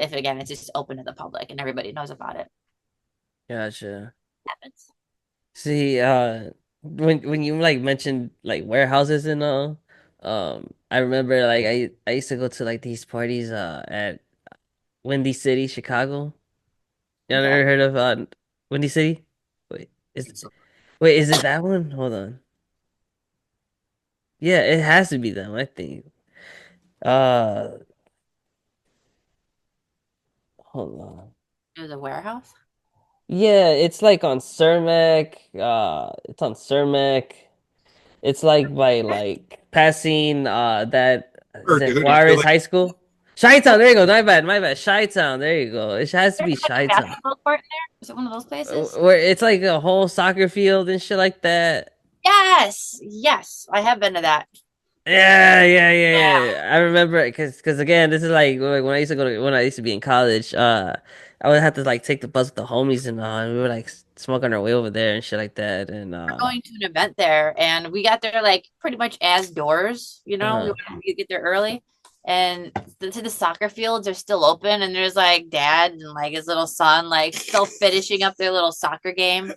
If again, it's just open to the public and everybody knows about it. Gotcha. Happens. See, when you like mentioned like warehouses and all, I remember like I used to go to like these parties at Windy City, Chicago. You Okay. ever heard of Windy City? Wait, is is it that one? Hold on. Yeah, it has to be that one, I think. Uh, hold on. It was a warehouse. Yeah, it's like on Cermak. It's on Cermak. It's like by like passing that is Sure, it dude. I feel Juarez like High School? Chi-Town, there you go. My bad. Chi-Town, there you go. It has to be There's like a Chi-Town. basketball court in there. Is it one of those places? Where it's like a whole soccer field and shit like that. Yes, yes, I have been to that. Yeah. I remember it because again, this is like when I used to when I used to be in college. I would have to like take the bus with the homies and we would like smoke on our way over there and shit like that. And Going to an event there, and we got there like pretty much as doors. uh We get there early, and the soccer fields are still open, and there's like dad and like his little son like still finishing up their little soccer game,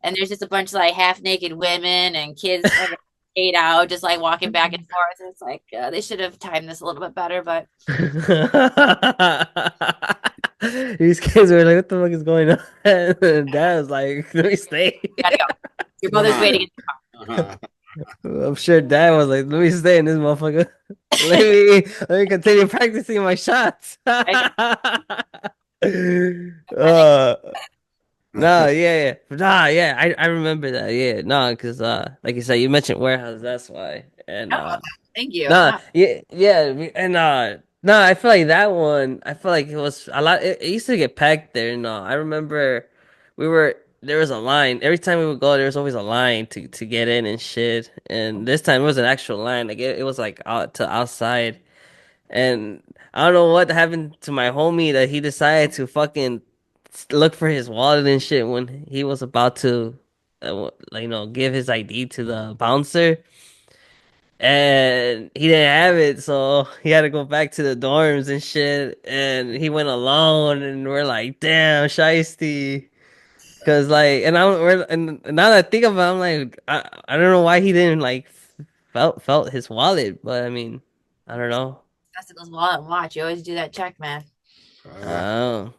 and there's just a bunch of like half naked women and kids like 8 out just like walking back and forth. And it's like they should have timed this a little bit better, but these kids were like, "What the fuck is going on?" And dad was like, "Let me stay." gotta go. Your mother's Right. waiting. I'm sure dad was like, "Let me stay in this motherfucker. Let me continue practicing my shots." No, yeah. I remember that. Yeah, no, because like you said, you mentioned warehouse. That's why. And Oh, thank you. no, No, and no, I feel like that one. I feel like it was a lot. It used to get packed there. No, I remember there was a line every time we would go. There was always a line to get in and shit. And this time it was an actual line. Like it was like out to outside. And I don't know what happened to my homie that he decided to fucking look for his wallet and shit when he was about to, like, give his ID to the bouncer. And he didn't have it, so he had to go back to the dorms and shit. And he went alone, and we're like, damn, shiesty. Cause like, and now that I think about it, I'm like, I don't know why he didn't like felt his wallet, but I mean, I don't know. testicles wallet and watch. You always do that check, man. Oh,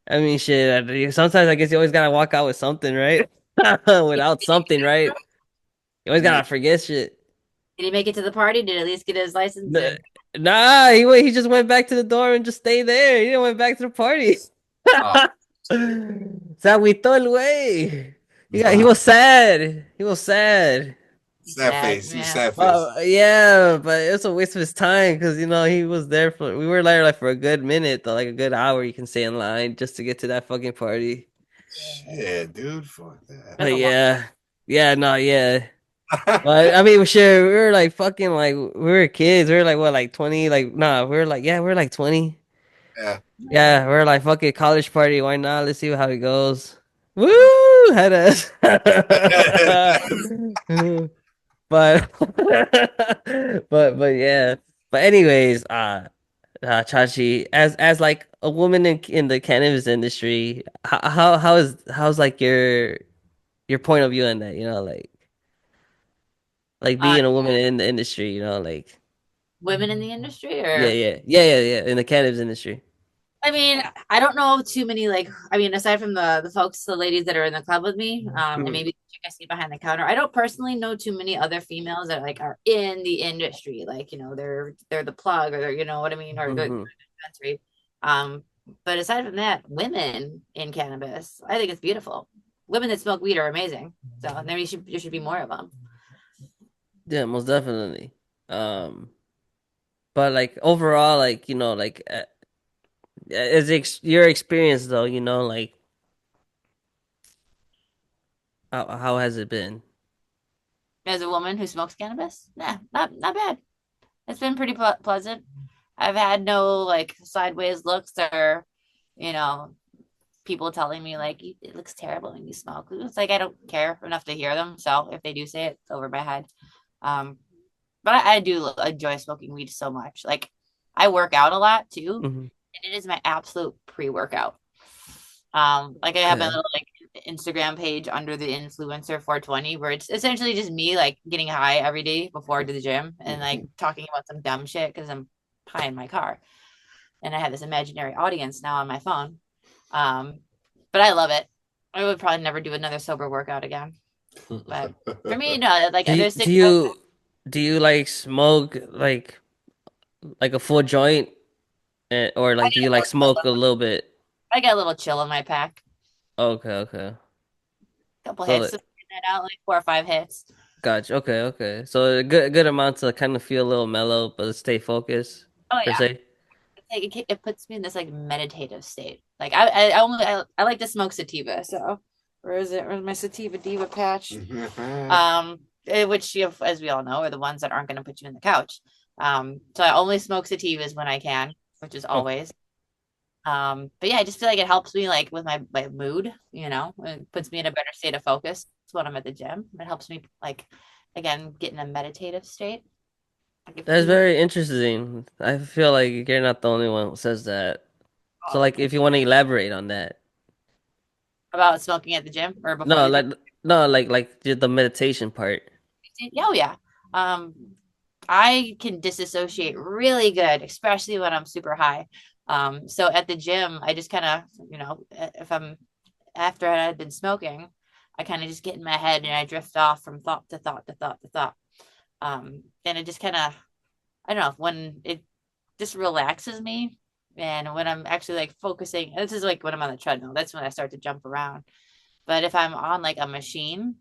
I mean, shit. Sometimes I guess you always gotta walk out with something, right? Without something, right? You always Yeah. gotta forget shit. Did he make it to the party? Did he at least get his license? N- Nah, he just went back to the dorm and just stayed there. He didn't went back to the party. Oh, Se agüitó el güey. He was sad. He was sad. Sad Sad, face. He was yeah. sad face. Well, yeah, but it's a waste of his time because he was there for we were there like for a good minute though, like a good hour you can stay in line just to get to that fucking party. Shit, dude. Fuck that. That's But a long. yeah, yeah, no, yeah. But I mean, sure, we were like fucking like we were kids. We were like what, like 20? Like nah, we were like yeah, we were like 20. Yeah. Yeah, we are like fucking college party. Why not? Let's see how it goes. Woo, had us. But but yeah. But anyways, Chachi, as like a woman in the cannabis industry, how's like your point of view on that? Like Uh, being a woman in the industry. Like Women in the industry, yeah, or yeah, yeah, yeah, yeah, in the cannabis industry. I mean, I don't know too many like I mean, aside from the folks, the ladies that are in the club with me, and Mhm. maybe the chick I see behind the counter. I don't personally know too many other females that like are in the industry. Like, they're the plug, or they're, you know what I mean, or the Mhm. dispensary. Um, but aside from that, women in cannabis, I think it's beautiful. Women that smoke weed are amazing. So there should be more of them. Yeah, most definitely. Um, but like overall, like like your experience though, like how has it been? As a woman who smokes cannabis, nah, not bad. It's been pretty pleasant. I've had no like sideways looks, or you know people telling me like it looks terrible when you smoke. It's like I don't care enough to hear them. So if they do say it, it's over my head. Um, but I do enjoy smoking weed so much. Like I work out a lot too, Hmm. and it is my absolute pre-workout. Like I have my Okay. little like Instagram page under the influencer 420, where it's essentially just me like getting high every day before I do the gym and like talking about some dumb shit because I'm high in my car, and I have this imaginary audience now on my phone. Um, but I love it. I would probably never do another sober workout again. But for me, no, like Do you there's do six. you do you like smoke like a full joint, or I like do get you a like little, smoke a little bit? I get a little chill in my pack. Okay, okay. A couple So hits, to that out, like 4 or 5 hits. gotcha. Okay, okay. So a good amount to kind of feel a little mellow, but stay focused Oh per yeah, se. it puts me in this like meditative state. Like I like to smoke sativa. So where is it? Where's my sativa diva patch? Which as we all know, are the ones that aren't going to put you in the couch. So I only smoke sativas when I can, which is Okay. always. But yeah, I just feel like it helps me like with my mood. It puts me in a better state of focus when I'm at the gym. It helps me like again get in a meditative state. Like if That's you very interesting. I feel like you're not the only one who says that. So oh, like if you want to elaborate on that. about smoking at the gym or before No, the gym. like no, like the meditation part. Yeah, oh yeah. Um, I can disassociate really good, especially when I'm super high. So at the gym, I just kind of, if I'm after I've been smoking, I kind of just get in my head and I drift off from thought to thought to thought to thought. And it just kind of, I don't know, when it just relaxes me. And when I'm actually like focusing, this is like when I'm on the treadmill, that's when I start to jump around. But if I'm on like a machine,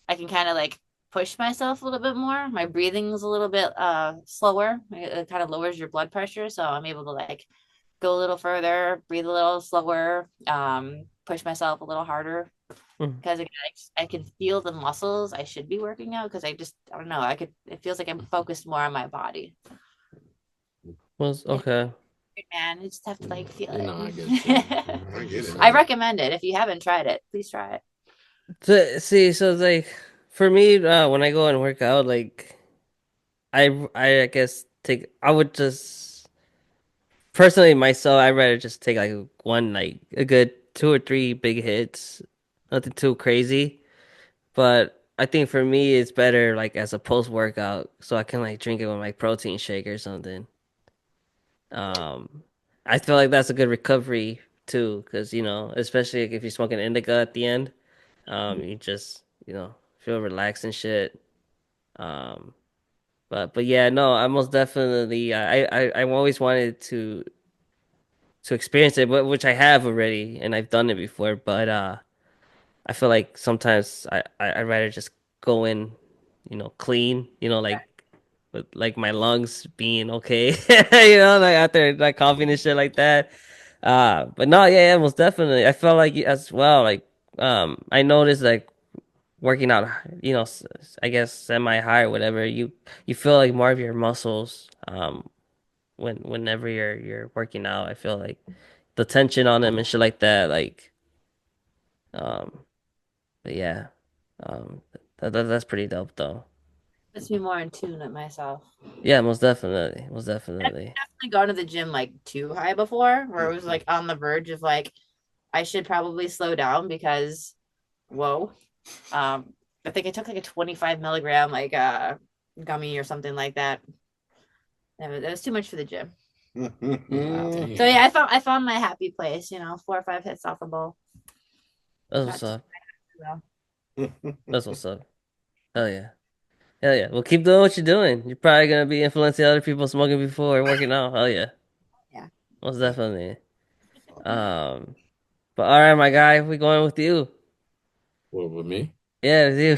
I can kind of like push myself a little bit more. My breathing's a little bit slower. It kind of lowers your blood pressure, so I'm able to like go a little further, breathe a little slower, push myself a little harder Mhm. because again, I can feel the muscles I should be working out because I don't know, it feels like I'm focused more on my body. Was It's okay. weird, man. You just have to like feel I get you. it. I get it. I recommend it. If you haven't tried it, please try it. See, so it's like for me, when I go and work out, like I guess I would just personally myself, I'd rather just take like one like a good two or three big hits, nothing too crazy. But I think for me, it's better like as a post workout, so I can like drink it with my protein shake or something. Um, I feel like that's a good recovery too, because especially if you're smoking indica at the end, you just feel relaxed and shit. Um, but yeah, no, I most definitely I always wanted to experience it, but which I have already and I've done it before. But I feel like sometimes I'd rather just go in, clean, with like my lungs being okay, like after like coughing and shit like that. But no, yeah, yeah, most definitely. I felt like as well, like I noticed like working out, I guess semi high or whatever, you feel like more of your muscles whenever you're working out. I feel like the tension on them and shit like that, like um but yeah. Um that's pretty dope though. Puts me more in tune with myself. Yeah, most definitely. Most definitely. I've gone to the gym like too high before, where it was like on the verge of like I should probably slow down because whoa. I think I took like a 25 milligram like gummy or something like that. That was too much for the gym. So yeah, I found my happy place, 4 or 5 hits off a bowl. That's Not what's too up. well. That's what's up. Hell yeah. Hell yeah. Well, keep doing what you're doing. You're probably gonna be influencing other people smoking before and working out. Hell yeah. Yeah. Most definitely. Um, but all right, my guy, we going with you. What with me? Yeah, with you.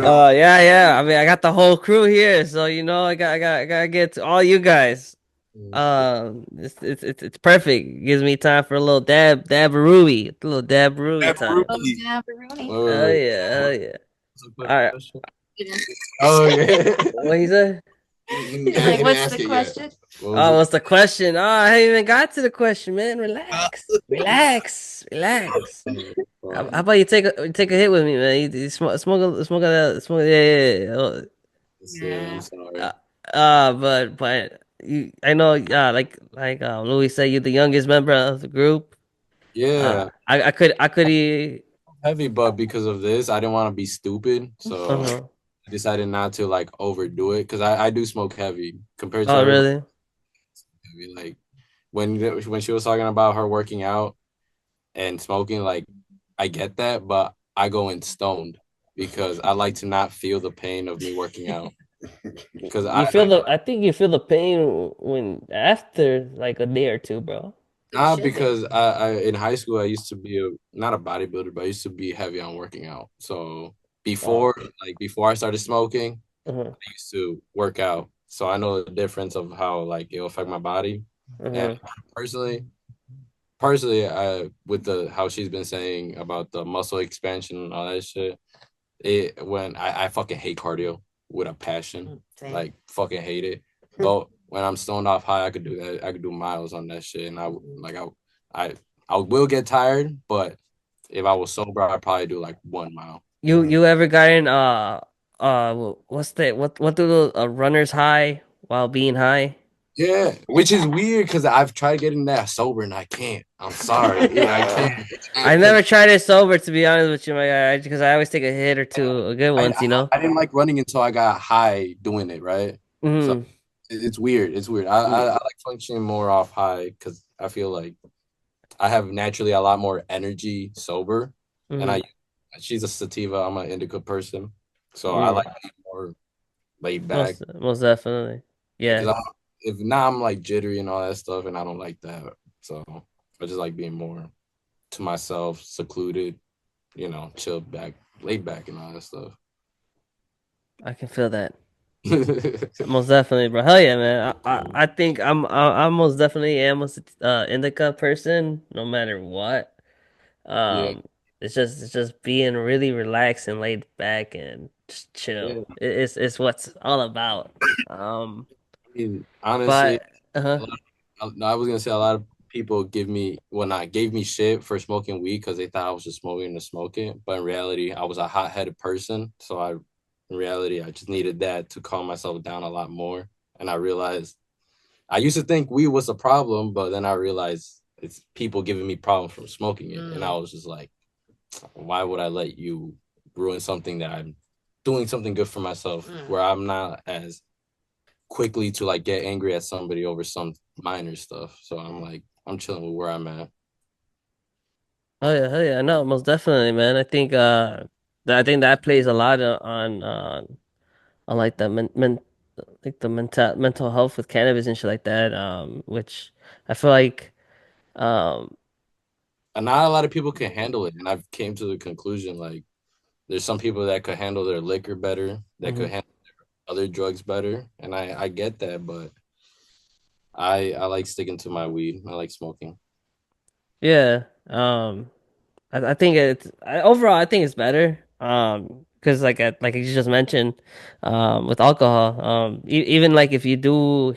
Oh, Yeah, yeah. I mean, I got the whole crew here, so I gotta get to all you guys. It's perfect. It gives me time for a little a little dab time. Oh, yeah, Rooney. Oh wait. yeah, oh yeah. What's the All right. question? Oh yeah. What he say? He's like, what's the question? What was Oh, it? what's the question? Oh, I haven't even got to the question, man. Relax, relax, relax. How about you take a hit with me, man? You smoke. Yeah, yeah, yeah. I'm Yeah. sorry. But I know, like Louis said, you're the youngest member of the group. Yeah, I could. heavy, but because of this, I didn't want to be stupid, so Uh-huh. I decided not to like overdo it because I do smoke heavy compared to Oh, everybody. really? Heavy. Like when she was talking about her working out and smoking, like I get that, but I go in stoned because I like to not feel the pain of me working out. Because I think you feel the pain when after like a day or two, bro. because I in high school I used to be not a bodybuilder, but I used to be heavy on working out. So Oh. before I started smoking, Uh-huh. I used to work out. So I know the difference of how like it'll affect my body. And Uh-huh. personally, personally, I with the how she's been saying about the muscle expansion and all that shit, when I fucking hate cardio with a passion, Same. like fucking hate it. But when I'm stoned off high, I could do that. I could do miles on that shit, and I I will get tired, but if I was sober, I'd probably do like 1 mile. You ever gotten what do the runners high while being high? Yeah, which is weird because I've tried getting that sober and I can't. I'm sorry. Yeah, I can't. I never tried it sober to be honest with you, my guy, because I always take a hit or two, a good ones, you know. I didn't like running until I got high doing it, right? So Mm-hmm. it's weird. It's weird. I like functioning more off high because I feel like I have naturally a lot more energy sober, and Mm-hmm. she's a sativa. I'm an indica person, so I Yeah, like being more laid back. most definitely. Because Yeah. if not, I'm like jittery and all that stuff, and I don't like that. So I just like being more to myself, secluded, chilled back, laid back, and all that stuff. I can feel that. Most definitely, bro. Hell yeah, man. I think I most definitely am a indica person, no matter what. Yeah, Um, it's just being really relaxed and laid back and just chill. yeah. It's what's all about. Um, I mean, honestly, but uh-huh. no, I was gonna say a lot of people gave me shit for smoking weed because they thought I was just smoking to smoke it. But in reality, I was a hot headed person, so in reality, I just needed that to calm myself down a lot more. And I realized I used to think weed was a problem, but then I realized it's people giving me problems from smoking it, and I was just like, why would I let you ruin something that I'm doing something good for myself, where I'm not as quickly to like get angry at somebody over some minor stuff. So I'm like, I'm chilling with where I'm at. Hell yeah, no, most definitely, man. I think that plays a lot on like the like the mental health with cannabis and shit like that. Which I feel like um not a lot of people can handle it, and I've came to the conclusion like there's some people that could handle their liquor better, that could handle other drugs better, and I get that, but I like sticking to my weed. I like smoking. Yeah. I think overall I think it's better. Because like you just mentioned, with alcohol, even like if you do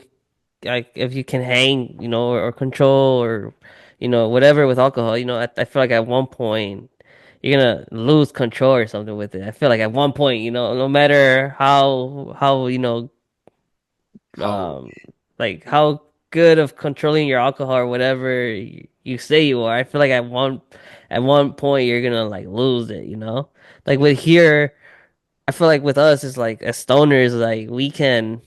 like if you can hang, or control or whatever with alcohol, I feel like at one point you're gonna lose control or something with it. I feel like at one point, no matter how How um like how good of controlling your alcohol or whatever you say you are, I feel like at one point you're gonna like lose it, like with here. I feel like with us it's like as stoners, like we can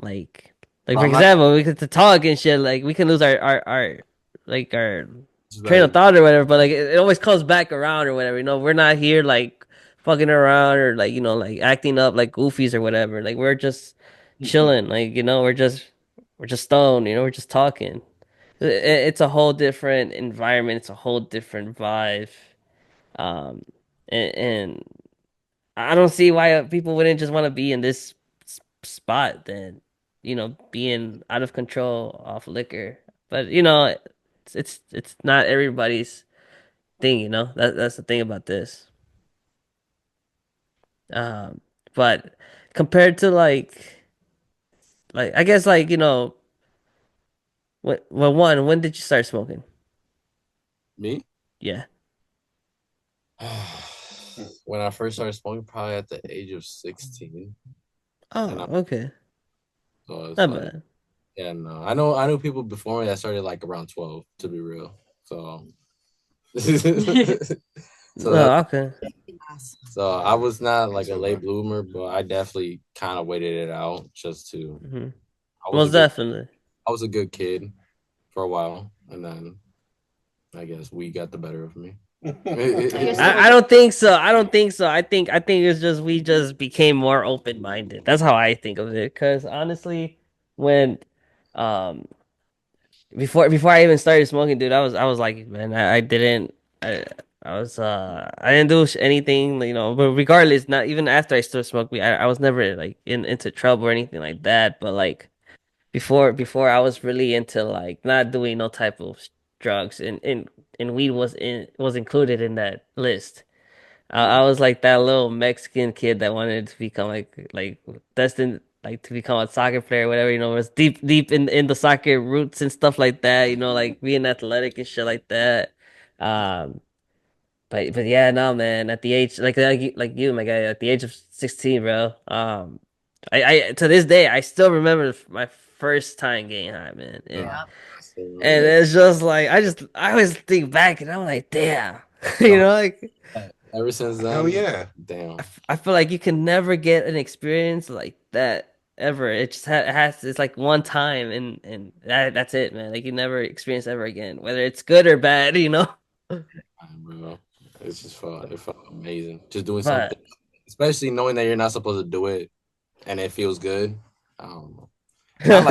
like for I'm not example, we could to talk and shit, like we can lose our train of right. thought or whatever, but like it always comes back around or whatever, we're not here like fucking around or like like acting up like goofies or whatever, like we're just chilling, like we're just stoned, we're just talking. It's a whole different environment, it's a whole different vibe. And I don't see why people wouldn't just want to be in this spot than, being out of control off liquor. But it's not everybody's thing, that's the thing about this. Um, but compared to like I guess like when did you start smoking? Me? Yeah. When I first started smoking, probably at the age of 16, and Oh, okay. so it's Not like, bad. yeah, no, I know people before me that started like around 12, to be real. So, so that Oh, okay. so I was not like a late bloomer, but I definitely kind of waited it out just to. Hmm. I was a Most good definitely. I was a good kid for a while, and then I guess we got the better of me. I don't think so. I don't think so. I think it's just we just became more open minded. That's how I think of it. Cause honestly, when um before I even started smoking, dude, I was like, man, I didn't I didn't do anything, but regardless, not even after I started smoking, I was never like into trouble or anything like that. But like before I was really into like not doing no type of drugs, and weed was included in that list. I was like that little Mexican kid that wanted to become like destined like to become a soccer player, whatever. Was deep in the soccer roots and stuff like that. Like being athletic and shit like that. Um, but yeah, no, man. At the age like you, my guy, at the age of 16, bro. I to this day I still remember my first time getting high, man, and Uh, Yeah. and it's just like I always think back and I'm like, damn, like. ever since Hell then, yeah. damn. I feel like you can never get an experience like that ever. It just has it's like one time and that's it, man. Like you never experience ever again, whether it's good or bad. Bro. It felt amazing. Just doing something, But especially knowing that you're not supposed to do it and it feels good. I don't know. Not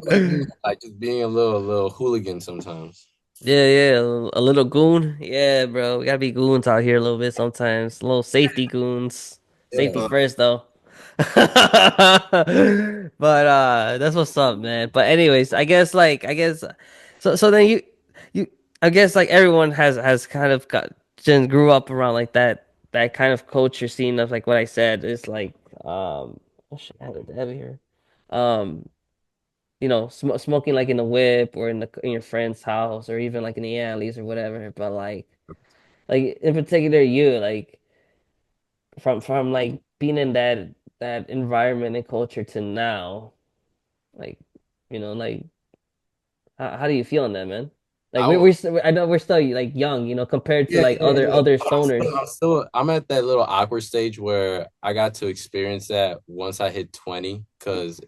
like like just being a little hooligan sometimes. Yeah, a little goon. Yeah, bro. We gotta be goons out here a little bit sometimes. A little safety goons. Safety Yeah. first though. But that's what's up, man. But anyways, I guess so then you I guess like everyone has kind of got just grew up around like that kind of culture scene of like what I said is like oh shit, I had a dab here. Um smoking like in the whip or in your friend's house or even like in the alleys or whatever. But like in particular, you like from like being in that environment and culture to now, like like how do you feel in that, man? Like I we're will, still, I know we're still like young, compared to yeah, like yeah, yeah. other But stoners. I'm at that little awkward stage where I got to experience that once I hit 20. Because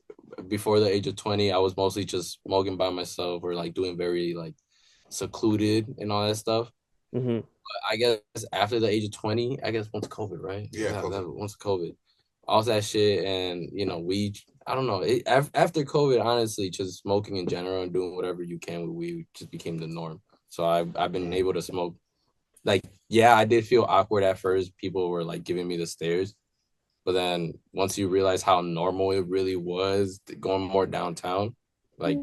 before the age of 20, I was mostly just smoking by myself or like doing very like secluded and all that stuff. Hmm. I guess after the age of 20, I guess once COVID, right? Yeah, COVID. Once COVID. all that shit, and weed. I don't know. After COVID, honestly, just smoking in general and doing whatever you can with weed just became the norm. So I've been able to smoke. Like, yeah, I did feel awkward at first. People were like giving me the stares, but then once you realize how normal it really was going more downtown, like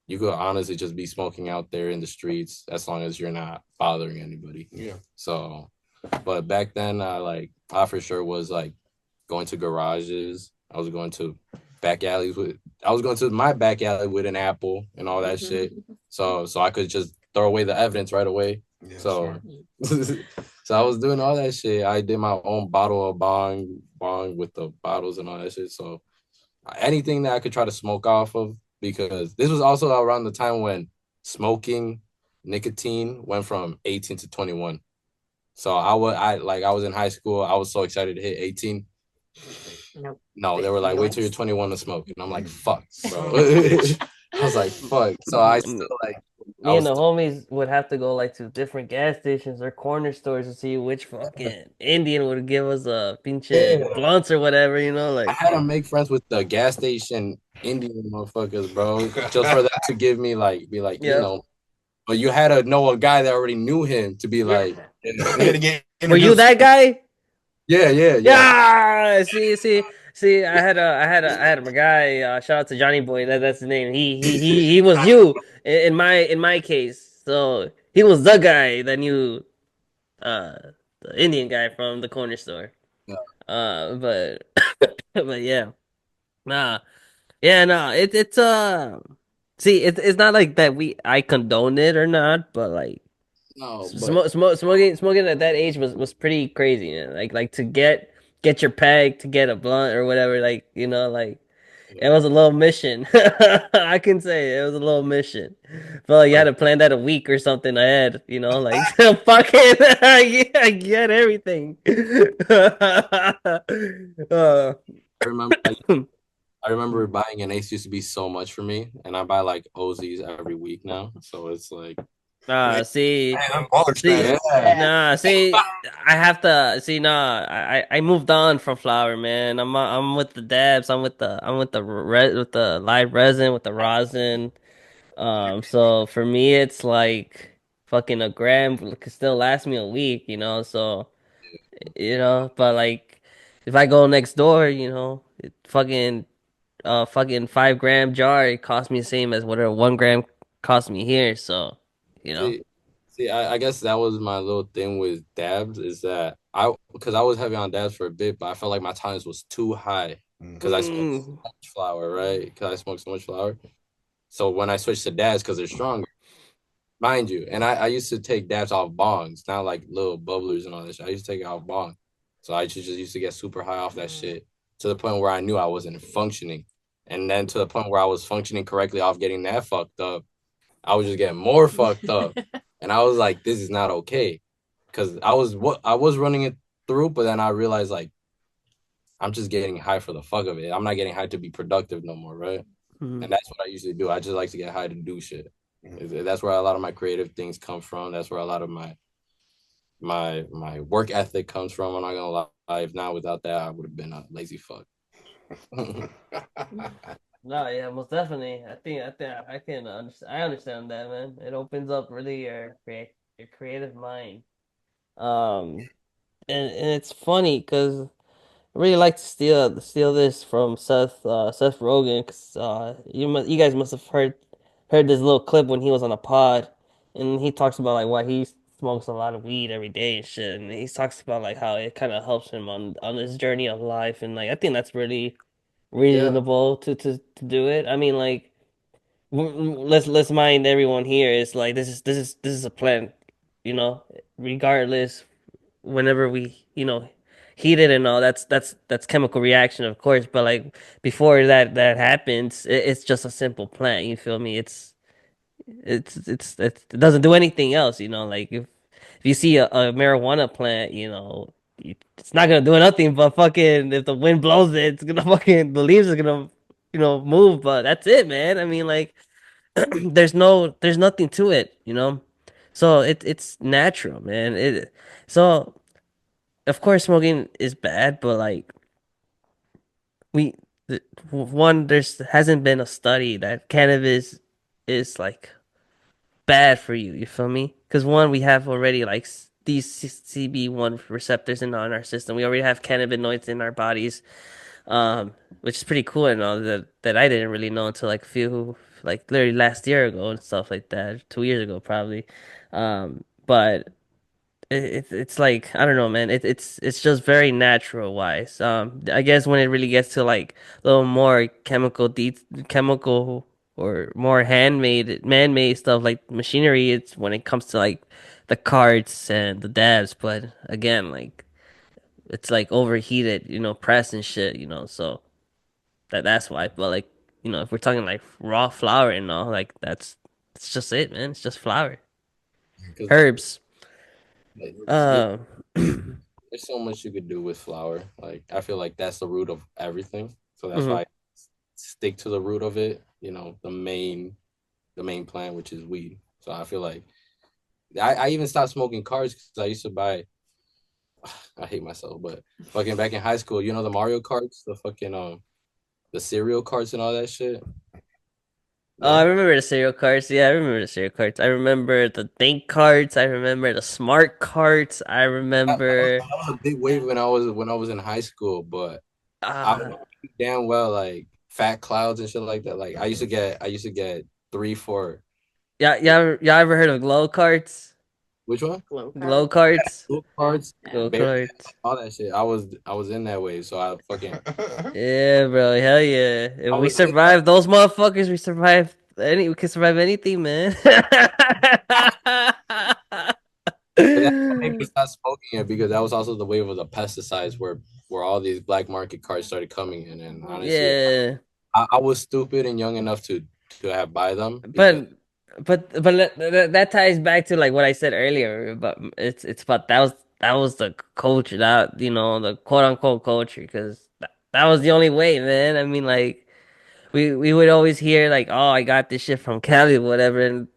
you could honestly just be smoking out there in the streets as long as you're not bothering anybody. Yeah. So, but back then, I for sure was like going to garages. I was going to back alleys with. I was going to my back alley with an apple and all that shit. So I could just throw away the evidence right away. Yeah, So, smart. so I was doing all that shit. I did my own bottle of bong with the bottles and all that shit. So anything that I could try to smoke off of, because this was also around the time when smoking nicotine went from 18 to 21. So I was in high school. I was so excited to hit 18. Nope. No, they were like, wait till you're 21 to smoke. And I'm like, fuck, bro. I was like, fuck. So I still like I Me and was the still, homies would have to go like to different gas stations or corner stores to see which fucking Indian would give us a pinche yeah. blunts or whatever, I like had to make friends with the gas station Indian motherfuckers, bro, just for them to give me be like, yeah. but you had to know a guy that already knew him to be like, You had to get Were you introduced. that guy? yeah. Yeah. See. I had a guy. Shout out to Johnny Boy. That's his name. He was you in my case. So he was the guy that knew uh the Indian guy from the corner store. Yeah. But but yeah, nah, yeah, no. See, it's not like that. I condone it or not, but like No, but smoking at that age was pretty crazy. Like to get your peg, to get a blunt or whatever. Like like it was a little mission. I can say it was a little mission. Felt like you had like to plan that a week or something ahead. Like fucking I get everything. uh, I remember I remember buying an ace used to be so much for me, and I buy like Ozies every week now. So it's like, uh, Man, see, I'm baller see, status. yeah, nah, see, I have to see. Nah, I moved on from flower, man. I'm with the dabs. With the live resin, with the rosin. So for me, it's like fucking a gram could still last me a week, So but like if I go next door, it fucking 5 gram jar, it costs me the same as whatever 1 gram cost me here. So you know. see, I guess that was my little thing with dabs is that because I was heavy on dabs for a bit, but I felt like my tolerance was too high because I smoked so Mm. much flower, right? Because I smoked so much flower. So when I switched to dabs, because they're stronger, mind you, and I used to take dabs off bongs, not like little bubblers and all that shit. I used to take it off bong. So I just used to get super high off that shit to the point where I knew I wasn't functioning. And then to the point where I was functioning correctly off getting that fucked up, I was just getting more fucked up. And I was like, this is not okay. Cause I was running it through, but then I realized like I'm just getting high for the fuck of it. I'm not getting high to be productive no more, right? Mhm. And that's what I usually do. I just like to get high to do shit. That's where a lot of my creative things come from. That's where a lot of my work ethic comes from. I'm not gonna lie. If not, without that, I would have been a lazy fuck. No, yeah, most definitely. I think I can understand. I understand that, man. It opens up really your creative mind. Um, and it's funny because I really like to steal this from Seth Rogen, because you guys must have heard this little clip when he was on a pod, and he talks about like why he smokes a lot of weed every day and shit, and he talks about like how it kind of helps him on his journey of life, and like I think that's really Yeah, reasonable to do it. I mean, like let's mind everyone here is like this is a plant, you know, regardless whenever we heat it and all that's chemical reaction, of course, but like before that happens, it's just a simple plant, you feel me? It doesn't do anything else, like if you see a marijuana plant, it's not gonna do nothing but fucking if the wind blows it, it's gonna fucking the leaves are gonna move, but that's it, man. I mean, like there's nothing to it, so it's natural, man. So of course smoking is bad, but like we one there's hasn't been a study that cannabis is like bad for you. You feel me? Because one, we have already like these CB1 receptors in on our system. We already have cannabinoids in our bodies, which is pretty cool and all that I didn't really know until like a few like literally last year ago and stuff like that, 2 years ago probably. But it's like I don't know, man. It's just very natural wise. I guess when it really gets to like a little more chemical or more handmade, man-made stuff like machinery, it's when it comes to like the carts and the dabs. But again, like it's like overheated, press and shit, So that's why. But like if we're talking like raw flour and all, like it's just it, man. It's just flour, Because herbs. there's, Um. there's so much you could do with flour. Like I feel like that's the root of everything. So that's why Mhm. I stick to the root of it. The main plant, which is weed. So I feel like I even stopped smoking cards because I used to buy. I hate myself, but fucking back in high school, the Mario carts, the fucking the cereal carts and all that shit. Oh, I No, remember the cereal carts. Yeah, I remember the cereal carts. I remember the think carts. I remember the smart carts. I remember. that was a big wave when I was in high school, but I Uh, was damn well like fat clouds and shit like that. Like I used to get 3 4. yeah. Ever heard of glow carts? Which one? Glow Glow card. carts. Blue Yeah. cards, Yeah. Glow bear, carts. all that shit. I was in that wave, so I fucking Yeah, bro. Hell yeah. If I we was in that. survived those motherfuckers, we survived any. We can survive anything, man. And that's what made me stop smoking it because that was also the wave of the pesticides where all these black market cards started coming in, and honestly, Yeah. I was stupid and young enough to have buy them because But that ties back to like what I said earlier. But it's about that was the culture, that the quote unquote culture, because that was the only way, man. I mean, like we would always hear like, oh, I got this shit from Cali or whatever, and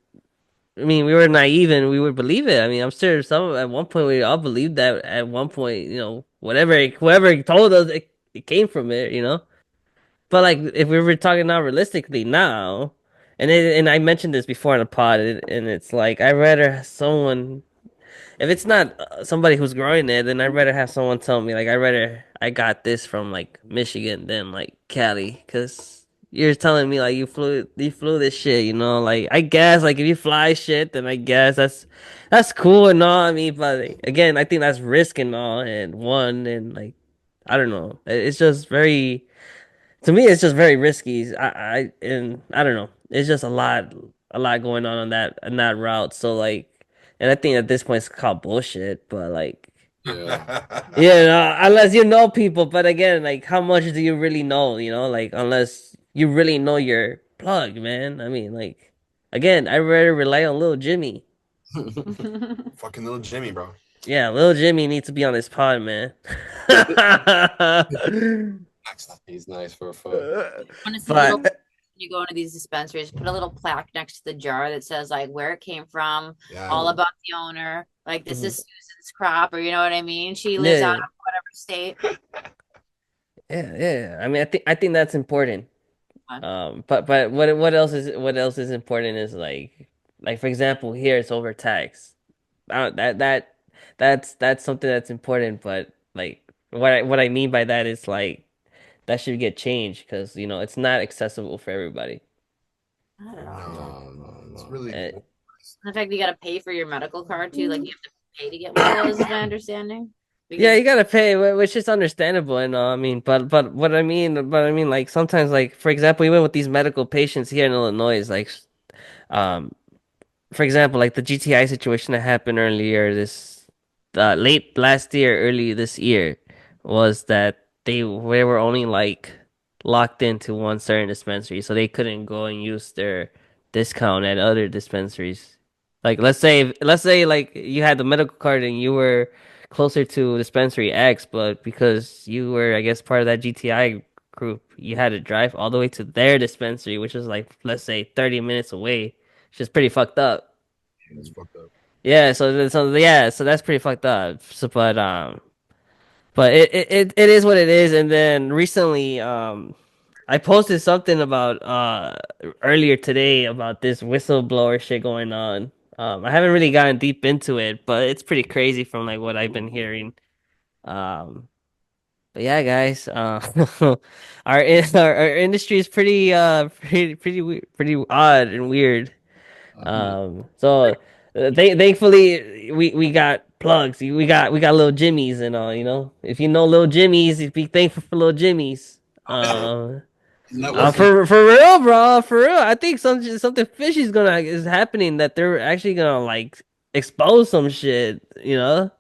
I mean we were naive and we would believe it. I mean, I'm sure some at one point we all believed that at one point, whatever whoever told us it came from it. But like, if we were talking now realistically now, and I mentioned this before in a pod, and it's like I'd rather have someone, if it's not somebody who's growing it, then I'd rather have someone tell me like I got this from like Michigan than like Cali, because you're telling me like you flew this shit, like I guess like if you fly shit, then I guess that's cool and all. I mean, but again, I think that's risk and all, and like I don't know, it's just very to me it's just very risky. I don't know, it's just a lot going on that route, so like, and I think at this point it's called bullshit, but like, yeah, unless you know people, but again, like how much do you really know, like unless you really know your plug, man. I mean, like, again, I rather rely on little Jimmy. Fucking little Jimmy, bro. Yeah, little Jimmy needs to be on this pod, man. he's nice for a fuck. Want to see a little But you go into these dispensaries, put a little plaque next to the jar that says like where it came from, Yeah. all about the owner. Like this is Mhm. Susan's crop, or you know what I mean? She lives out Yeah, of whatever state. yeah. I mean, I think that's important. Uh, But what else is important is like for example, here it's overtaxed. That's something that's important. But like what I mean by that is like that should get changed, because it's not accessible for everybody. I don't know. No, No, it's no. really Uh, In fact, you got to pay for your medical card too. Like you have to pay to get one of those, is my understanding. Yeah, Because you gotta pay, which is understandable and all. I mean, but what I mean, like sometimes, like for example, even with these medical patients here in Illinois, like, um, for example, like the GTI situation that happened earlier this, late last year, early this year, was that they were only like locked into one certain dispensary, so they couldn't go and use their discount at other dispensaries. Like let's say like you had the medical card and you were closer to dispensary X, but because you were, I guess, part of that GTI group, you had to drive all the way to their dispensary, which is like, let's say, 30 minutes away, which is pretty fucked up. it's fucked up. Yeah, so yeah, so that's pretty fucked up. So, but But it is what it is. And then recently, I posted something about earlier today about this whistleblower shit going on. I haven't really gotten deep into it, but it's pretty crazy from like what I've been hearing. Um, but yeah, guys, our industry is pretty pretty odd and weird. So thankfully we got plugs. We got little Jimmys and all. You know, if you know little Jimmys, be thankful for little Jimmys. Um, Networking. for real, bro, for real. I think something fishy is happening that they're actually gonna like expose some shit. You know.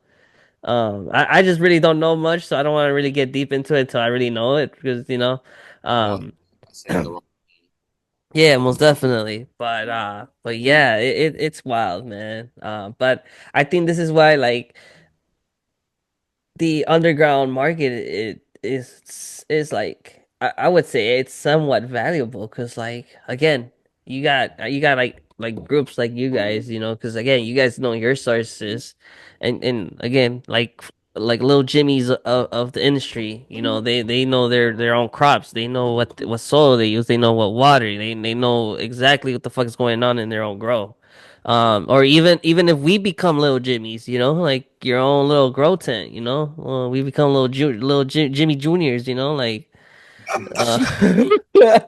I just really don't know much, so I don't want to really get deep into it until I really know it because I'm on um, saying the wrong. yeah, most definitely. But yeah, it's wild, man. But I think this is why like the underground market it is like I would say it's somewhat valuable because like again you got like groups like you guys because again you guys know your sources and again like little jimmies of the industry they know their own crops, they know what soil they use, they know what water, they know exactly what the fuck is going on in their own grow. Or even if we become little Jimmys, like your own little grow tent, we become Jimmy Juniors, like uh,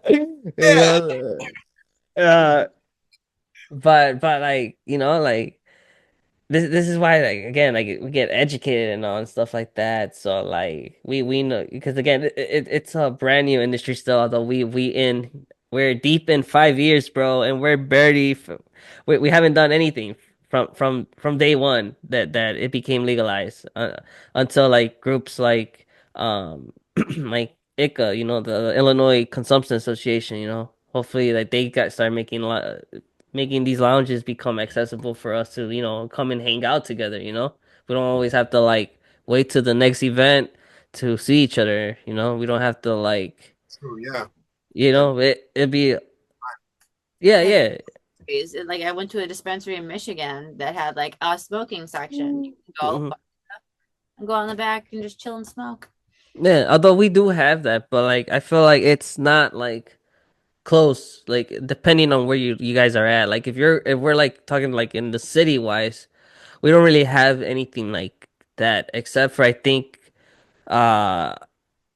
you Yeah. know, uh, but like like this is why like again like we get educated and all and stuff like that. So like we know because again it's a brand new industry still. Although we're deep in 5 years, bro, and we're barely we haven't done anything from day one that it became legalized until like groups like like ICA, the Illinois Consumption Association. Hopefully like they got start making a lot making these lounges become accessible for us to, come and hang out together, We don't always have to like wait to the next event to see each other, We don't have to like, True. Yeah. it'd be yeah, Yeah, yeah. like I went to a dispensary in Michigan that had like a smoking section. You can go Hmm. and go on the back and just chill and smoke. Yeah, although we do have that, but like I feel like it's not like close, like depending on where you guys are at. Like if we're like talking like in the city wise, we don't really have anything like that except for I think uh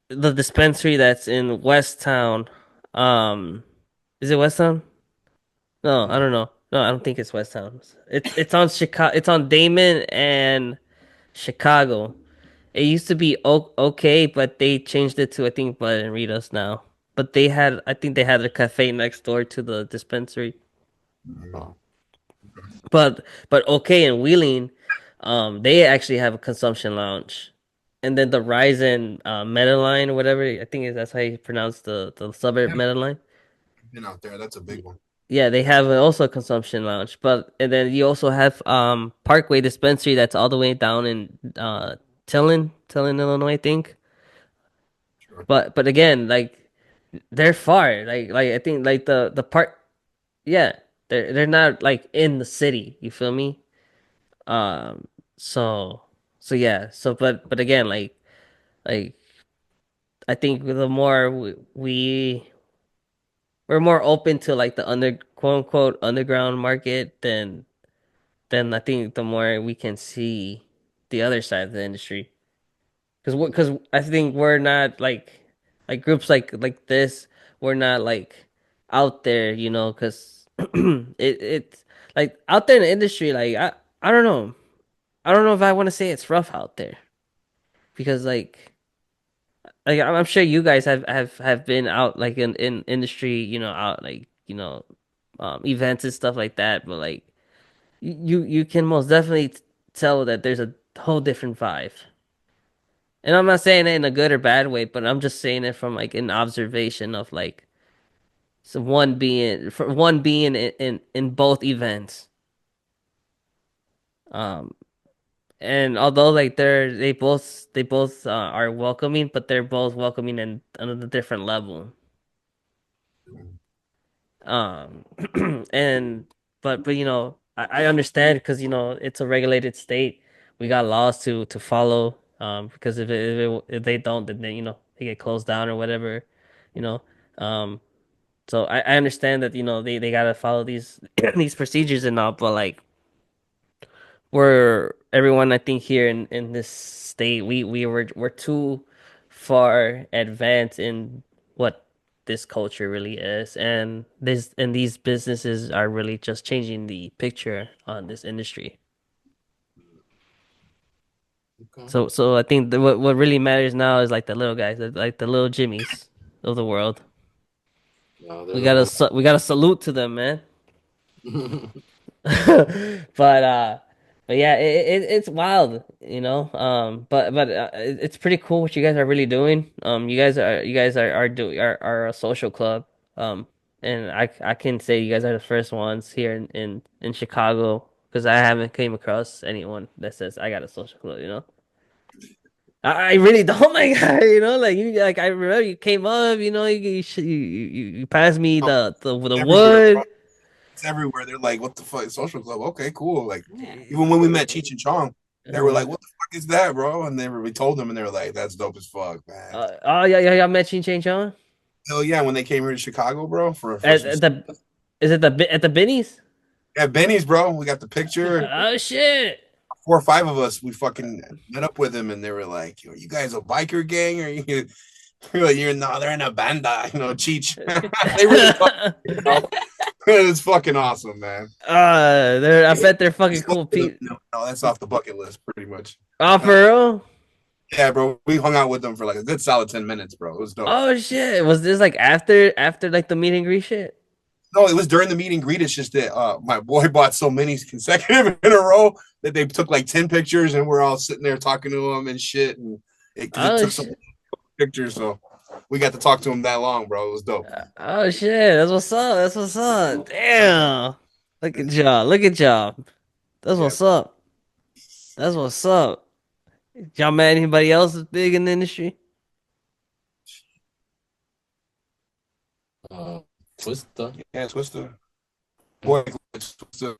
the dispensary that's in West Town. Um, is it West Town? No, I No. don't know. No, I don't think it's West Town. It's on Chicago. It's on Damon and Chicago. It used to be okay, but they changed it to I think Bud and Rita's now. But I think they had a cafe next door to the dispensary. Oh. But okay in Wheeling, they actually have a consumption lounge, and then the Ryzen Meta line or whatever I think that's how you pronounce the suburb Yeah, Meta line. I've been out there. That's a big one. Yeah, they have also a consumption lounge, but and then you also have Parkway Dispensary that's all the way down in Tillin, Illinois, I think. Sure. But again, like they're far. Like I think like the part, yeah, they're not like in the city. You feel me? Um, so so yeah, but again, like I think the more we're more open to like the quote unquote underground market then I think the more we can see the other side of the industry. Because I think we're not like groups like this. We're not like out there, because it's like out there in the industry. Like I don't know. I don't know if I want to say it's rough out there because like I'm sure you guys have been out like in industry, out like events and stuff like that. But like you can most definitely tell that there's a whole different vibe. And I'm not saying it in a good or bad way, but I'm just saying it from like an observation of like one being in both events. Um, and although like they both are welcoming, but they're both welcoming in on a different level. Um, and but I understand because it's a regulated state. We got laws to follow. Because if they don't, then they, they get closed down or whatever, you know. Um, so I understand that they gotta follow these these procedures and all, but like we're everyone I think here in this state we're too far advanced in what this culture really is, and these businesses are really just changing the picture on this industry. Okay. So I think what really matters now is like the little guys, like the little Jimmies of the world. No, We they're the gotta ones. we gotta salute to them, man. but but yeah, it's wild, but it's pretty cool what you guys are really doing. You guys are doing are a social club. And I can say you guys are the first ones here in Chicago, because I haven't came across anyone that says I got a social club. I really don't, my guy. Like I remember you came up. You passed me Oh, the everywhere, bro. wood. It's everywhere. They're like, "What the fuck, social club? Okay, cool." Like, Yeah. even when we met Cheech and Chong, they were Uh, like, "What the fuck is that, bro?" And we told them, and they were like, "That's dope as fuck, man." oh yeah, yeah, y'all met Chin Chang Chong Hell yeah, when they came here to Chicago, bro, for at, some at the is it at the Benny's? at Benny's, bro. We got the picture. Oh shit! 4 or 5 of us, we fucking met up with them, and they were like, "You guys a biker gang, or you?" We're like, "You're no, they're in a banda, Cheech." They really talk, you know? It's fucking awesome, man. I bet they're fucking Just go cool. with them. Pete. No, that's off the bucket list, pretty much. Oh, for real? Yeah, bro. We hung out with them for like a good solid 10 minutes, bro. It was dope. Oh shit! Was this like after like the meet and greet shit? No, it was during the meet and greet. It's just that my boy bought so many consecutive in a row that they took like 10 pictures, and we're all sitting there talking to him and shit, and because it Oh took some shit! pictures, so we got to talk to him that long, bro. It was dope. Oh shit! That's what's up. That's what's up. Damn! Look at y'all. Look at y'all. That's Yeah. what's up. That's what's up. Y'all met anybody else that's big in the industry? uh, Twister. Yeah, Twister. Boy, Twister.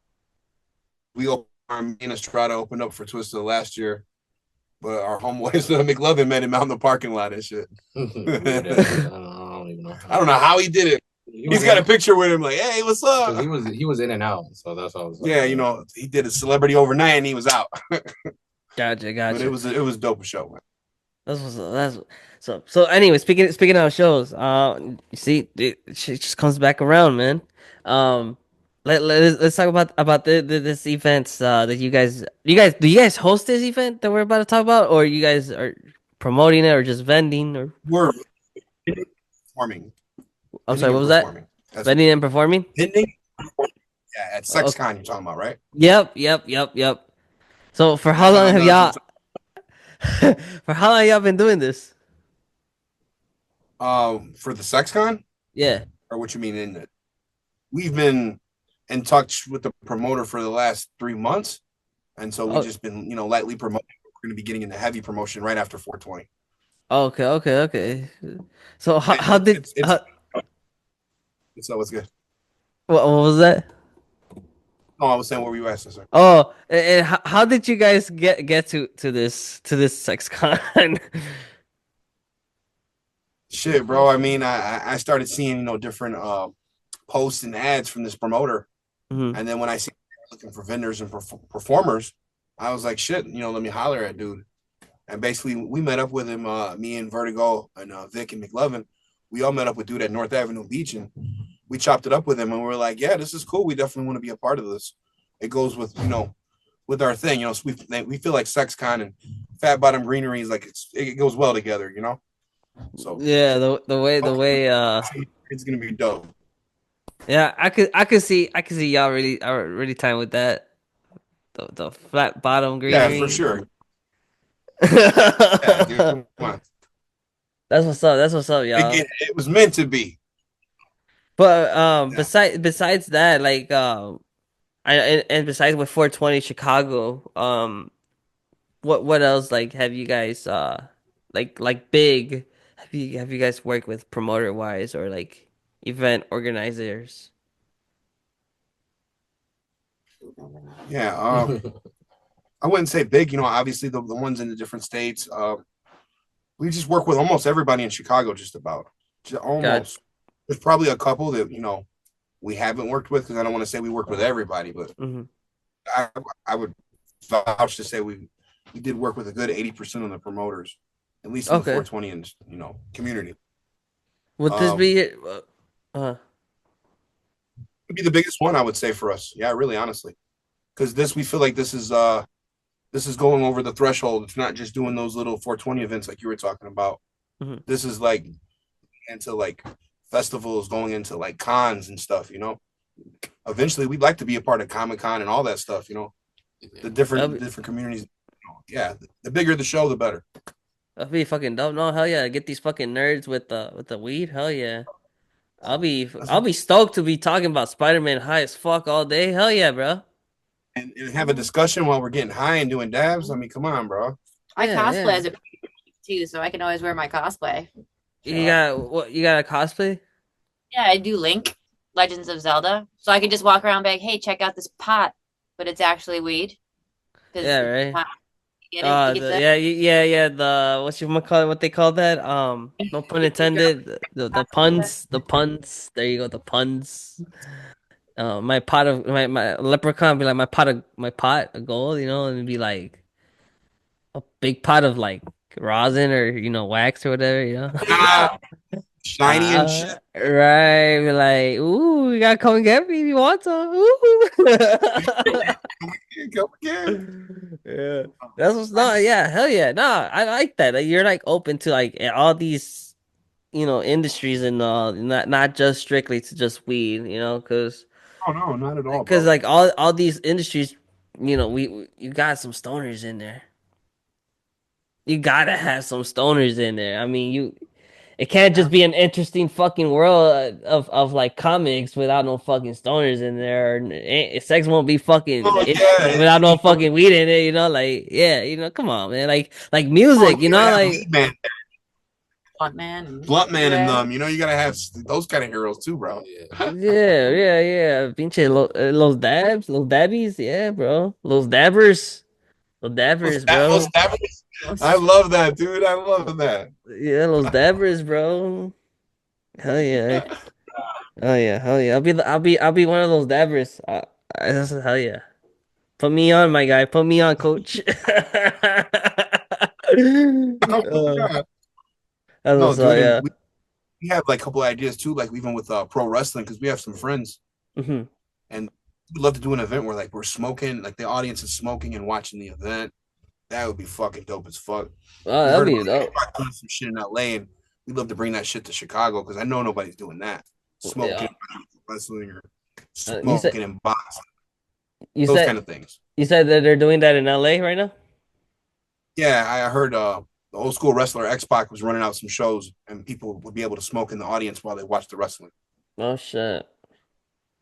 We opened, me and Estrada opened up for Twister last year, but our homeboys McLovin met him out in the parking lot and shit. I don't even know I don't how. know how he did it. He He's was got in a picture with him, like, "Hey, what's because up?" he was in and out, so that's why I was like, Yeah, he did a celebrity overnight and he was out. Gotcha, But it gotcha. was dope show, man. That's so. Anyway, speaking of shows, you see, it just comes back around, man. Um, let's talk about this events that do you guys host this event that we're about to talk about, or you guys are promoting it, or just vending, or We're performing, I'm vending sorry, what and was that? performing. That's what Vending and performing? vending. Yeah, at Okay. SexCon you're talking about, right? Yep. So for how Yeah, long no, have no, that's what y'all for how long y'all been doing this? for the SexCon, Yeah. or what you mean in it? We've been in touch with the promoter for the last 3 months, and so we Oh, just been lightly promoting. We're going to be getting into heavy promotion right after 420. okay. So how did It's always good. what was that? No, I was saying, what were you asking, sir? Oh, and how did you guys get to this sex con? Shit, bro. I mean, I started seeing different posts and ads from this promoter, hmm and then when I see looking for vendors and performers, I was like, shit, let me holler at dude. And basically, we met up with him, me and Vertigo and Vic and McLovin. We all met up with dude at North Avenue Beach, and we chopped it up with him, and we are like, yeah, this is cool. We definitely want to be a part of this. It goes with our thing, so we feel like SexCon and Phat Bottom Greenery is like it goes well together. So Yeah, the way it's gonna be dope. yeah, I could see y'all really are really time with that. The flat bottom Yeah, for greenery. sure. Yeah, dude, That's come on. what's up. That's what's up, y'all. It was meant to be. But Yeah. besides that, like and besides with 420 Chicago, what else like have you guys like big have you guys worked with promoter wise or like event organizers? Yeah. I wouldn't say big. Obviously the ones in the different states. We just work with almost everybody in Chicago, just about. God. Almost. There's probably a couple that we haven't worked with because I don't want to say we work with everybody, but Mm-hmm. I would vouch to say we did work with a good 80% of the promoters, at least in the Okay. 420 and community. Would this be? Would be the biggest one I would say for us. Yeah, really, honestly, because we feel like this is going over the threshold. It's not just doing those little 420 events like you were talking about. Mm-hmm. This is like into like festivals, going into like cons and stuff. Eventually we'd like to be a part of Comic-Con and all that stuff. The different communities. Yeah, the bigger the show, the better. That'd be fucking dope. No, hell yeah. Get these fucking nerds with the weed. Hell yeah. I'll be stoked to be talking about Spider-Man high as fuck all day. Hell yeah, bro. And have a discussion while we're getting high and doing dabs. I mean, come on, bro. I Yeah, cosplay yeah. as a too, so I can always wear my cosplay. You got what? You got a cosplay? Yeah, I do Link, Legends of Zelda, so I can just walk around and be like, "Hey, check out this pot," but it's actually weed. Yeah, right. You get it? You get that? Yeah. What they call that? No pun intended. The puns. There you go. The puns. My pot of my leprechaun be like my pot of gold, and it'd be like a big pot of like rosin or wax or whatever. Ah, shiny and shit. Right, be like, ooh, you gotta come and get me if you want some. Ooh. Come again. Yeah, that's what's not. Yeah, hell yeah, nah, I like that. Like, you're like open to like all these, industries and not just strictly to just weed, because Oh no, not at all, because bro. like all these industries, you got some stoners in there. You gotta have some stoners in there. I mean, it can't just be an interesting fucking world of like comics without no fucking stoners in there. Sex won't be fucking Oh interesting yeah, without no fucking weed in it. Like, yeah, come on, man. Like oh, music, you gotta have like Lead Man, Blunt Man. And Blunt Man, and yeah. you gotta have those kind of heroes too, bro. yeah. Pinche los dabs, los dabbies, yeah, bro. Los dabbers, Those bro. Stabbers. I love that, dude. I love that. Yeah, los dabbers, bro. Hell yeah. Oh yeah, hell yeah. I'll be one of those dabbers. Hell yeah. Put me on, my guy. Put me on, coach. Oh my God. That's No, what's up, dude, and yeah. we have like a couple of ideas too, like even with pro wrestling, because we have some friends Hmm. and we'd love to do an event where like we're smoking, like the audience is smoking and watching the event. That would be fucking dope as fuck. Oh, We that'd heard be about dope. doing some shit in LA, and we'd love to bring that shit to Chicago because I know nobody's doing that. Yeah. Smoking, wrestling, or You said smoking and boxing, you those said kind of things. you said that they're doing that in LA right now? Yeah, I heard the old school wrestler X Pac was running out some shows, and people would be able to smoke in the audience while they watch the wrestling. Oh shit.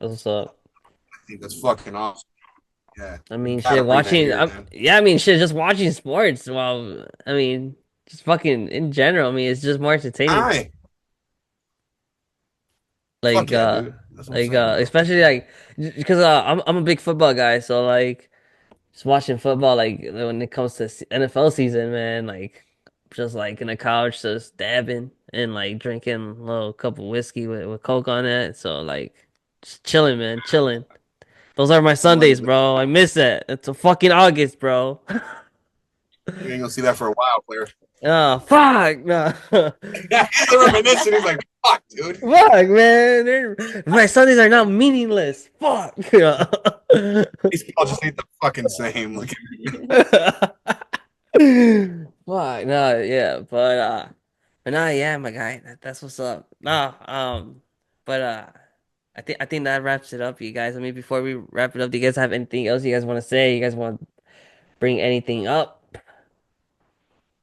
That's what's up. I think that's fucking awesome. Yeah, I we mean, gotta shit, bring that watching. here, man. Yeah, I mean, shit, just watching sports. Well, I mean, just fucking in general. I mean, it's just more entertaining. Aye, Like, fuck yeah, dude. That's what I'm like, saying, bro. especially like, because I'm a big football guy, so like, just watching football, like when it comes to NFL season, man, like, just like in the couch, just dabbing and like drinking a little cup of whiskey with Coke on it. So like, just chilling, man, chilling. Those are my I love Sundays, it. bro. I miss that. It's a fucking August, bro. You ain't gonna see that for a while, player. Oh, fuck, no. He's reminiscing. He's like, "Fuck, dude." Fuck, man. My Sundays are now meaningless. Fuck. Baseball just ain't the fucking same. Like, Fuck, no, yeah, but no, yeah, my guy, that's what's up. No, but I think that wraps it up, you guys. I mean, before we wrap it up, do you guys have anything else you guys want to say? You guys want to bring anything up?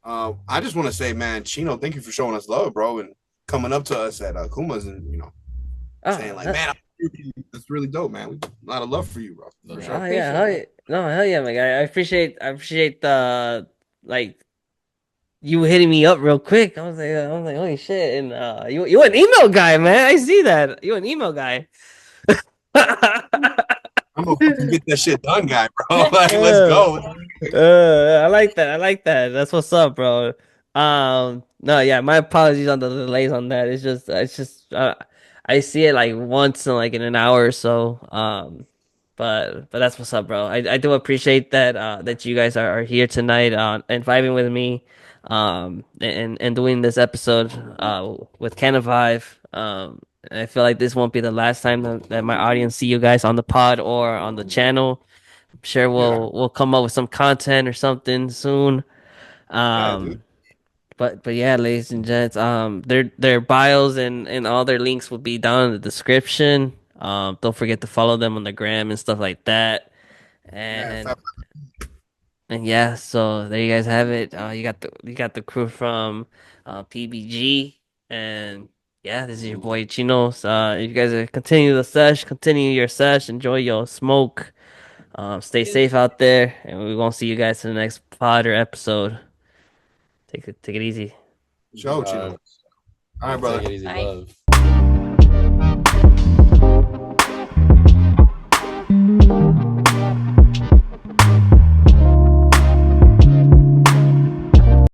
I just want to say, man, Chino, thank you for showing us love, bro, and coming up to us at Kuma's and saying like, Oh, man, that's really dope, man. We a lot of love for you, bro. For oh sure. yeah, hell yeah. No, hell yeah, my guy. I appreciate the like you hitting me up real quick. I was like, holy shit. And you an email guy, man. I see that. You an email guy. I'm a fucking get that shit done guy, bro. Like, let's Uh, go. I like that. I like that. That's what's up, bro. No, yeah, my apologies on the delays on that. It's just I see it like once in like in an hour or so. But that's what's up, bro. I do appreciate that that you guys are here tonight and vibing with me and doing this episode with Canna Vibe. And I feel like this won't be the last time that my audience see you guys on the pod or on the channel. I'm sure Yeah, we'll come up with some content or something soon. yeah, dude. Um, but yeah, ladies and gents, their bios and all their links will be down in the description. Don't forget to follow them on the gram and stuff like that. Yeah, And and yeah, so there you guys have it. You got the crew from PBG, and yeah, this is your boy Chino. So, if you guys continue your sesh, enjoy your smoke. Stay safe out there, and we won't see you guys in the next pod or episode. Take it easy. show, Chino. Uh, All right, take brother. it easy, Bye. love.